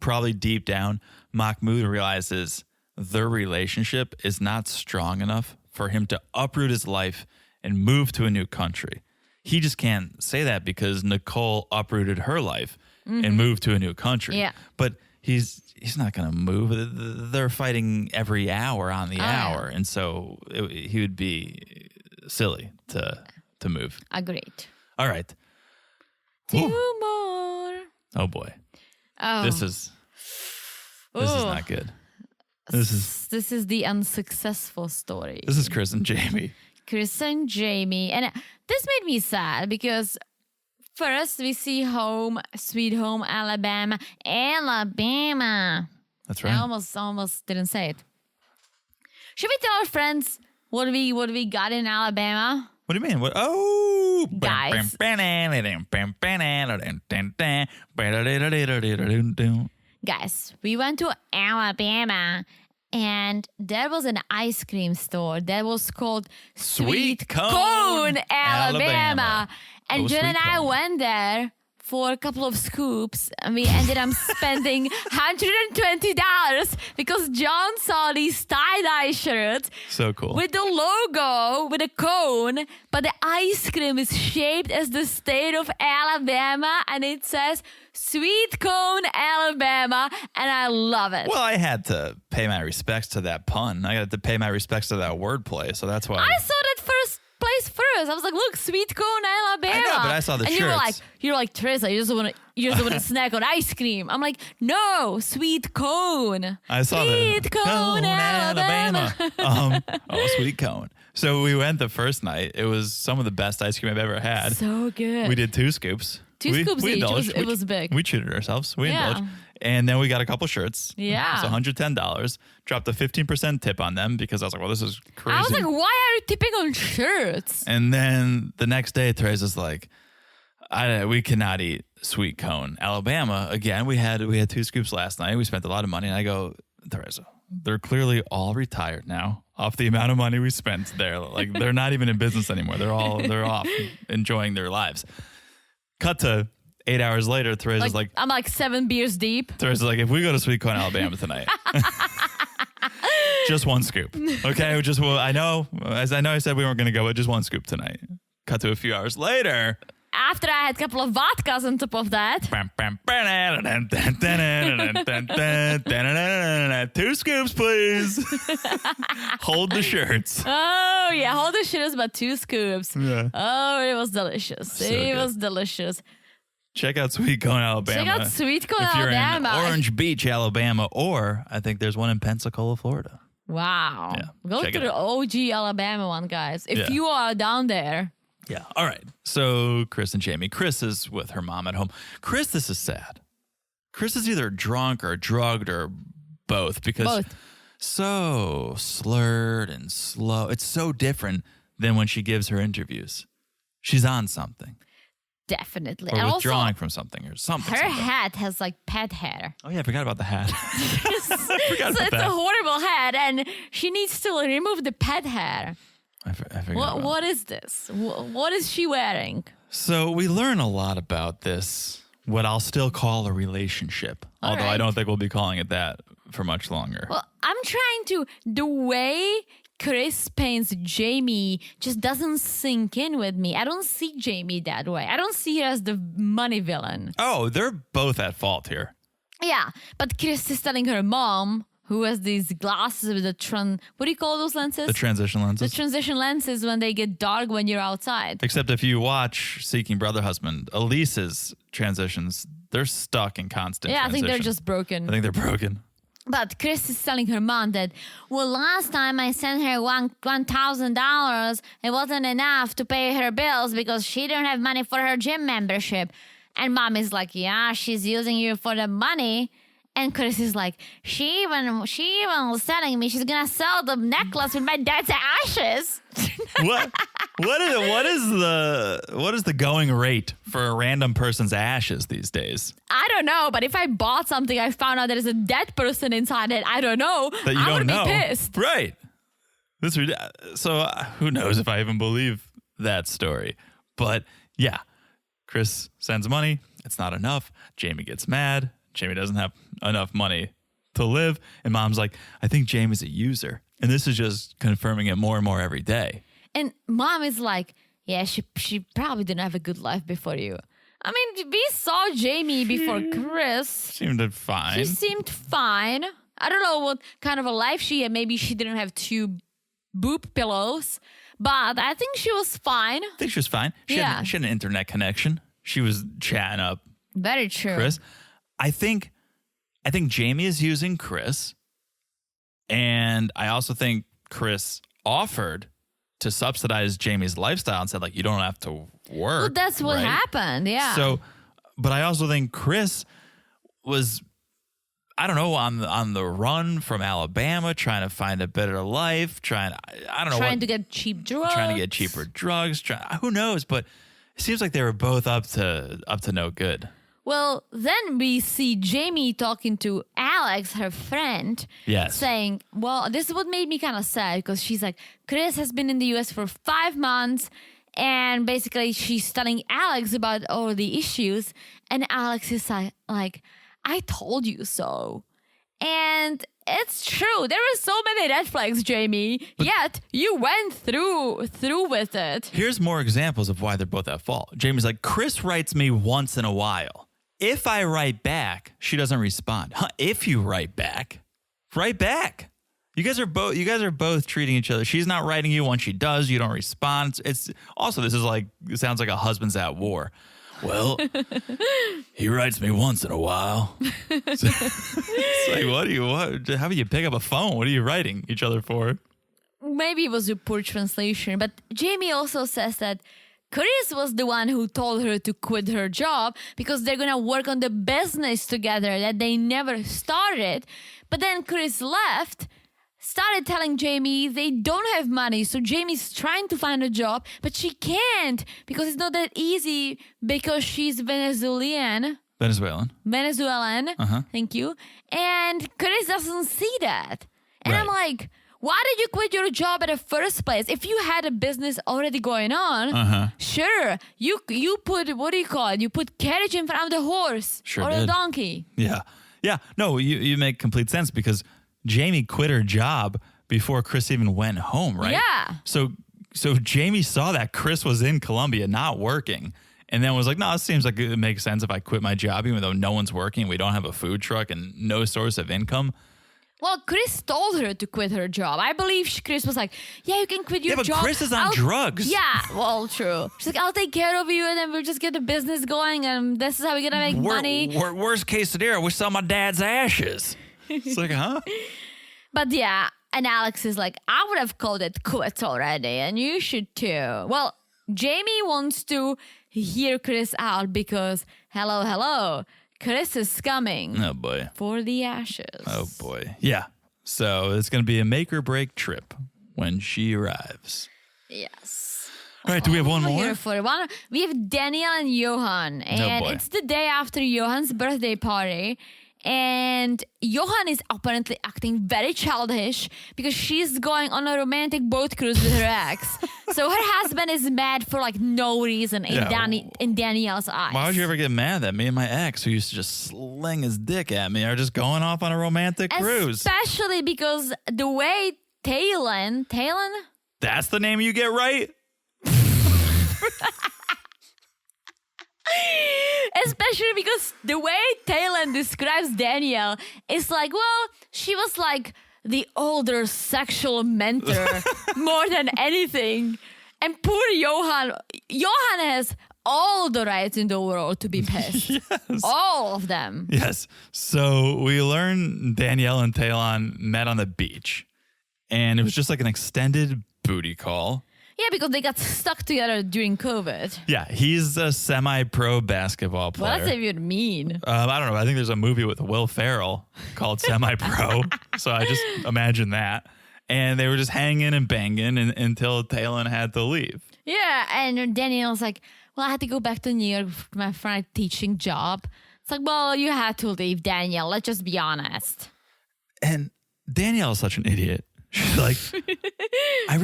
probably deep down, Mahmoud realizes their relationship is not strong enough for him to uproot his life and move to a new country. He just can't say that because Nicole uprooted her life and moved to a new country. Yeah. But he's not going to move. They're fighting every hour on the hour. And so he would be silly to move. Agreed. All right. 2 more. Oh, boy. Oh. This is not good. This is the unsuccessful story. This is Kris and Jeymi. Kris and Jeymi. And this made me sad because first we see home, sweet home, Alabama. Alabama. That's right. I almost didn't say it. Should we tell our friends what we got in Alabama? What do you mean? What? Oh, Guys. Guys, we went to Alabama and there was an ice cream store that was called Sweet Cone, Alabama. And Oh, Jen Sweet and I Cone. went there for a couple of scoops and we ended up spending $120 because John saw these tie-dye shirts So cool. with the logo, with a cone, but the ice cream is shaped as the state of Alabama and it says Sweet Cone, Alabama, and I love it. Well, I had to pay my respects to that pun. I had to pay my respects to that wordplay. So that's why. I saw that place first. I was like, look, Sweet Cone, Alabama. I know, but I saw the and shirts. you're like, Teresa, you just want to snack on ice cream. I'm like, no, Sweet Cone. I saw Sweet the Cone, Alabama. Sweet cone. So we went the first night. It was some of the best ice cream I've ever had. So good. We did 2 scoops. Two We scoops each. indulged. It was big. We treated ourselves. We Yeah. indulged. And then we got a couple shirts. Yeah. It was $110. Dropped a 15% tip on them because I was like, well, this is crazy. I was like, why are you tipping on shirts? And then the next day, Teresa's like, we cannot eat Sweet Cone, Alabama again. We had 2 scoops last night. We spent a lot of money. And I go, Teresa, they're clearly all retired now off the amount of money we spent there. Like they're not even in business anymore. They're off enjoying their lives. Cut to 8 hours later, Teresa's like, I'm like 7 beers deep. Teresa's like, if we go to Sweet Cone, Alabama tonight, just 1 scoop. Okay. I know I said we weren't going to go, but just 1 scoop tonight. Cut to a few hours later. After I had a couple of vodkas on top of that. 2 scoops, please. Hold the shirts. Oh, yeah. Hold the shit is about 2 scoops. Yeah. Oh, it was delicious. So it good. was delicious. Check out Sweet Cone, Alabama. Check out Sweet Cone, if you're Alabama. in Orange Beach, Alabama, or I think there's one in Pensacola, Florida. Wow. Yeah, Go check to it the out. OG Alabama one, guys. If Yeah. you are down there. Yeah. All right. So Kris and Jeymi. Kris is with her mom at home. Kris, this is sad. Kris is either drunk or drugged or both because Both. so slurred and slow. It's so different than when she gives her interviews. She's on something Definitely. or And withdrawing also, from something or something. her something. hat has like pet hair. Oh, yeah. I forgot about the hat. So forgot about it's that. a horrible hat and she needs to remove the pet hair. I forgot about What is this? What is she wearing? So we learn a lot about this, what I'll still call a relationship, All although I right. don't think we'll be calling it that for much longer. Well, I'm trying to. The way Kris paints Jeymi just doesn't sink in with me. I don't see Jeymi that way. I don't see her as the money villain. Oh, they're both at fault here. Yeah, but Kris is telling her mom, who has these glasses with the what do you call those lenses? The transition The lenses. transition lenses when they get dark when you're outside. Except if you watch Seeking Brother Husband, Elise's transitions, they're stuck in constant Yeah, I think they're transition. just broken. I think they're broken. But Kris is telling her mom that, well, last time I sent her $1,000, it wasn't enough to pay her bills because she didn't have money for her gym membership. And mom is like, yeah, she's using you for the money. And Kris is like, she even was telling me she's gonna sell the necklace with my dad's ashes. What is the going rate for a random person's ashes these days? I don't know, but if I bought something, I found out there's a dead person inside it. I don't know. That you I don't would know. be pissed. Right. Who knows if I even believe that story. But yeah, Kris sends money. It's not enough. Jeymi gets mad. Jeymi doesn't have enough money to live. And mom's like, I think Jeymi's a user. And this is just confirming it more and more every day. And mom is like, yeah, she probably didn't have a good life before you. I mean, we saw Jeymi before Kris. Seemed fine. She seemed fine. I don't know what kind of a life she had. Maybe she didn't have 2 boob pillows, but I think she was fine. I think she was fine. She had an internet connection. She was chatting up Very true. Kris. I think Jeymi is using Kris. And I also think Kris offered to subsidize Jeymi's lifestyle and said, like, you don't have to work. Well, that's what happened, yeah. So, but I also think Kris was, I don't know, on the run from Alabama, trying to find a better life, trying to get cheap drugs. Trying to get cheaper drugs. Who knows? But it seems like they were both up to no good. Well, then we see Jeymi talking to Alex, her friend, saying, well, this is what made me kind of sad because she's like, Kris has been in the US for 5 months and basically she's telling Alex about all the issues and Alex is like, I told you so. And it's true. There are so many red flags, Jeymi, yet you went through with it. Here's more examples of why they're both at fault. Jeymi's like, Kris writes me once in a while. If I write back, she doesn't respond. If you write back. You guys are both treating each other. She's not writing you. When she does, you don't respond. It sounds like a husband's at war. Well, he writes me once in a while. It's like, how do you pick up a phone? What are you writing each other for? Maybe it was a poor translation, but Jeymi also says that Kris was the one who told her to quit her job because they're going to work on the business together that they never started. But then Kris left, started telling Jeymi they don't have money. So Jeymi's trying to find a job, but she can't because it's not that easy because she's Venezuelan. Thank you. And Kris doesn't see that. And I'm like, why did you quit your job at the first place? If you had a business already going on, sure, you put, what do you call it? You put carriage in front of the horse or a donkey. Yeah. No, you make complete sense because Jeymi quit her job before Kris even went home, right? Yeah. So Jeymi saw that Kris was in Colombia not working and then was like, no, it seems like it makes sense if I quit my job even though no one's working, we don't have a food truck and no source of income. Well, Kris told her to quit her job. I believe Kris was like, yeah, you can quit your job. Yeah, but Kris is on drugs. Yeah, well, true. She's like, I'll take care of you and then we'll just get the business going and this is how we're going to make money. Worst case scenario, we sell my dad's ashes. It's like, huh? But yeah, and Alex is like, I would have called it quits already and you should too. Well, Jeymi wants to hear Kris out because, hello, Kris is coming. Oh, boy. For the ashes. Oh, boy. Yeah. So it's going to be a make or break trip when she arrives. Yes. All right. Do we have one more? We have Daniele and Johan. And it's the day after Johan's birthday party. And Johan is apparently acting very childish because she's going on a romantic boat cruise with her ex. So her husband is mad for like no reason in Danielle's eyes. Why would you ever get mad that me and my ex, who used to just sling his dick at me, are just going off on a romantic cruise? Especially because the way Talon? That's the name you get right? Especially because the way Talon describes Danielle is like, well, she was like the older sexual mentor more than anything. And poor Johan has all the rights in the world to be pissed. Yes. All of them. Yes. So we learn Danielle and Talon met on the beach. And it was just like an extended booty call. Yeah, because they got stuck together during COVID. Yeah, he's a semi-pro basketball player. What does that even mean? I don't know. I think there's a movie with Will Ferrell called Semi-Pro. So I just imagine that. And they were just hanging and banging until Talon had to leave. Yeah, and Danielle's like, well, I had to go back to New York for my friend teaching job. It's like, well, you had to leave, Danielle. Let's just be honest. And Danielle is such an idiot. She's like, I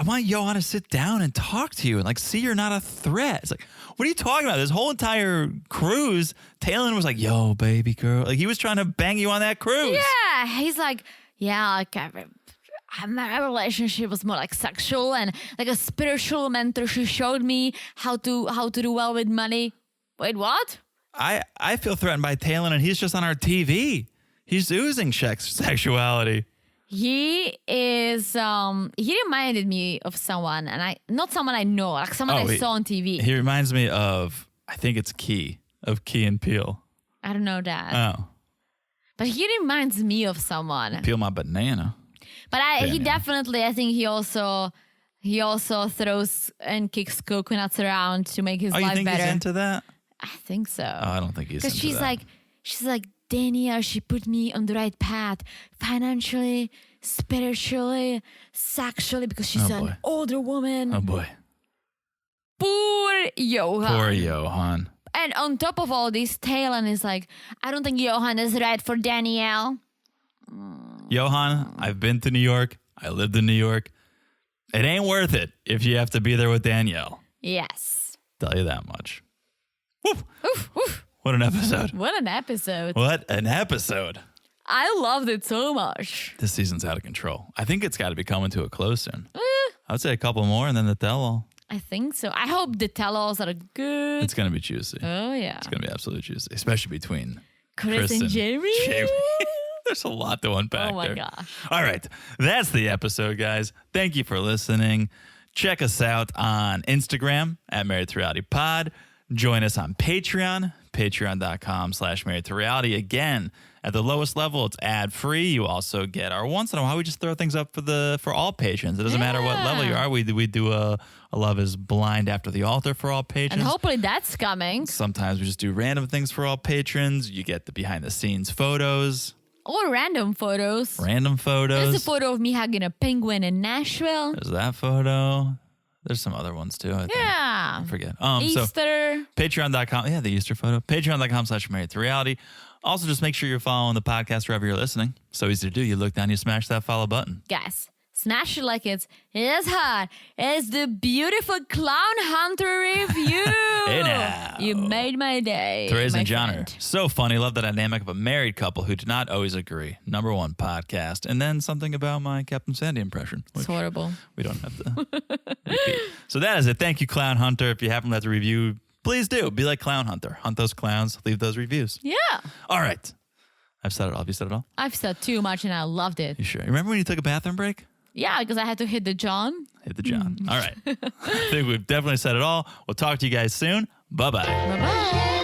want Johan to sit down and talk to you and like see you're not a threat. It's like, what are you talking about? This whole entire cruise, Talon was like, yo, baby girl. Like he was trying to bang you on that cruise. Yeah, he's like, yeah, like my relationship was more like sexual and like a spiritual mentor. She showed me how to do well with money. Wait, what? I feel threatened by Talon and he's just on our TV. He's oozing sexuality. He is, he reminded me of someone, and not someone I know, like someone I saw on TV. He reminds me of, I think it's Key and Peele. I don't know that. Oh. But he reminds me of someone. Peel my banana. But he definitely, I think he also throws and kicks coconuts around to make his life better. Oh, you think he's into that? I think so. Oh, I don't think he's into that. Because she's like, Daniele, she put me on the right path financially, spiritually, sexually, because she's an older woman. Oh, boy. Poor Johan. Poor Johan. And on top of all this, Talon is like, I don't think Johan is right for Daniele. Johan, I've been to New York. I lived in New York. It ain't worth it if you have to be there with Danielle. Yes. Tell you that much. Woof. Oof, oof. What an episode. What an episode. What an episode. I loved it so much. This season's out of control. I think it's got to be coming to a close soon. I would say a couple more and then the tell-all. I think so. I hope the tell-alls are good. It's going to be juicy. Oh, yeah. It's going to be absolutely juicy, especially between Kris and Jeymi. There's a lot to unpack Oh, my there. gosh. All right. That's the episode, guys. Thank you for listening. Check us out on Instagram at Married to Reality Pod. Join us on Patreon, patreon.com/Married to Reality. Again, at the lowest level, it's ad-free. You also get our once in a while, we just throw things up for all patrons. It doesn't matter what level you are. We do a Love is Blind After the Altar for all patrons. And hopefully that's coming. Sometimes we just do random things for all patrons. You get the behind-the-scenes photos. Or random photos. There's a photo of me hugging a penguin in Nashville. There's that photo. There's some other ones too. I think. Yeah. I forget. Easter. So patreon.com. Yeah, the Easter photo. Patreon.com/Married to Reality. Also, just make sure you're following the podcast wherever you're listening. So easy to do. You look down, you smash that follow button. Guys, smash it like it's hot. It's the beautiful Clown Hunter review. Hey now. You made my day. Therese my and John friend. are so funny. Love the dynamic of a married couple who do not always agree. Number one podcast. And then something about my Captain Sandy impression. It's horrible. We don't have to repeat. So that is it. Thank you, Clown Hunter. If you haven't left a review, please do. Be like Clown Hunter. Hunt those clowns. Leave those reviews. Yeah. All right. I've said it all. Have you said it all? I've said too much and I loved it. You sure? Remember when you took a bathroom break? Yeah, because I had to hit the John. Hit the John. All right. I think we've definitely said it all. We'll talk to you guys soon. Bye-bye. Bye-bye.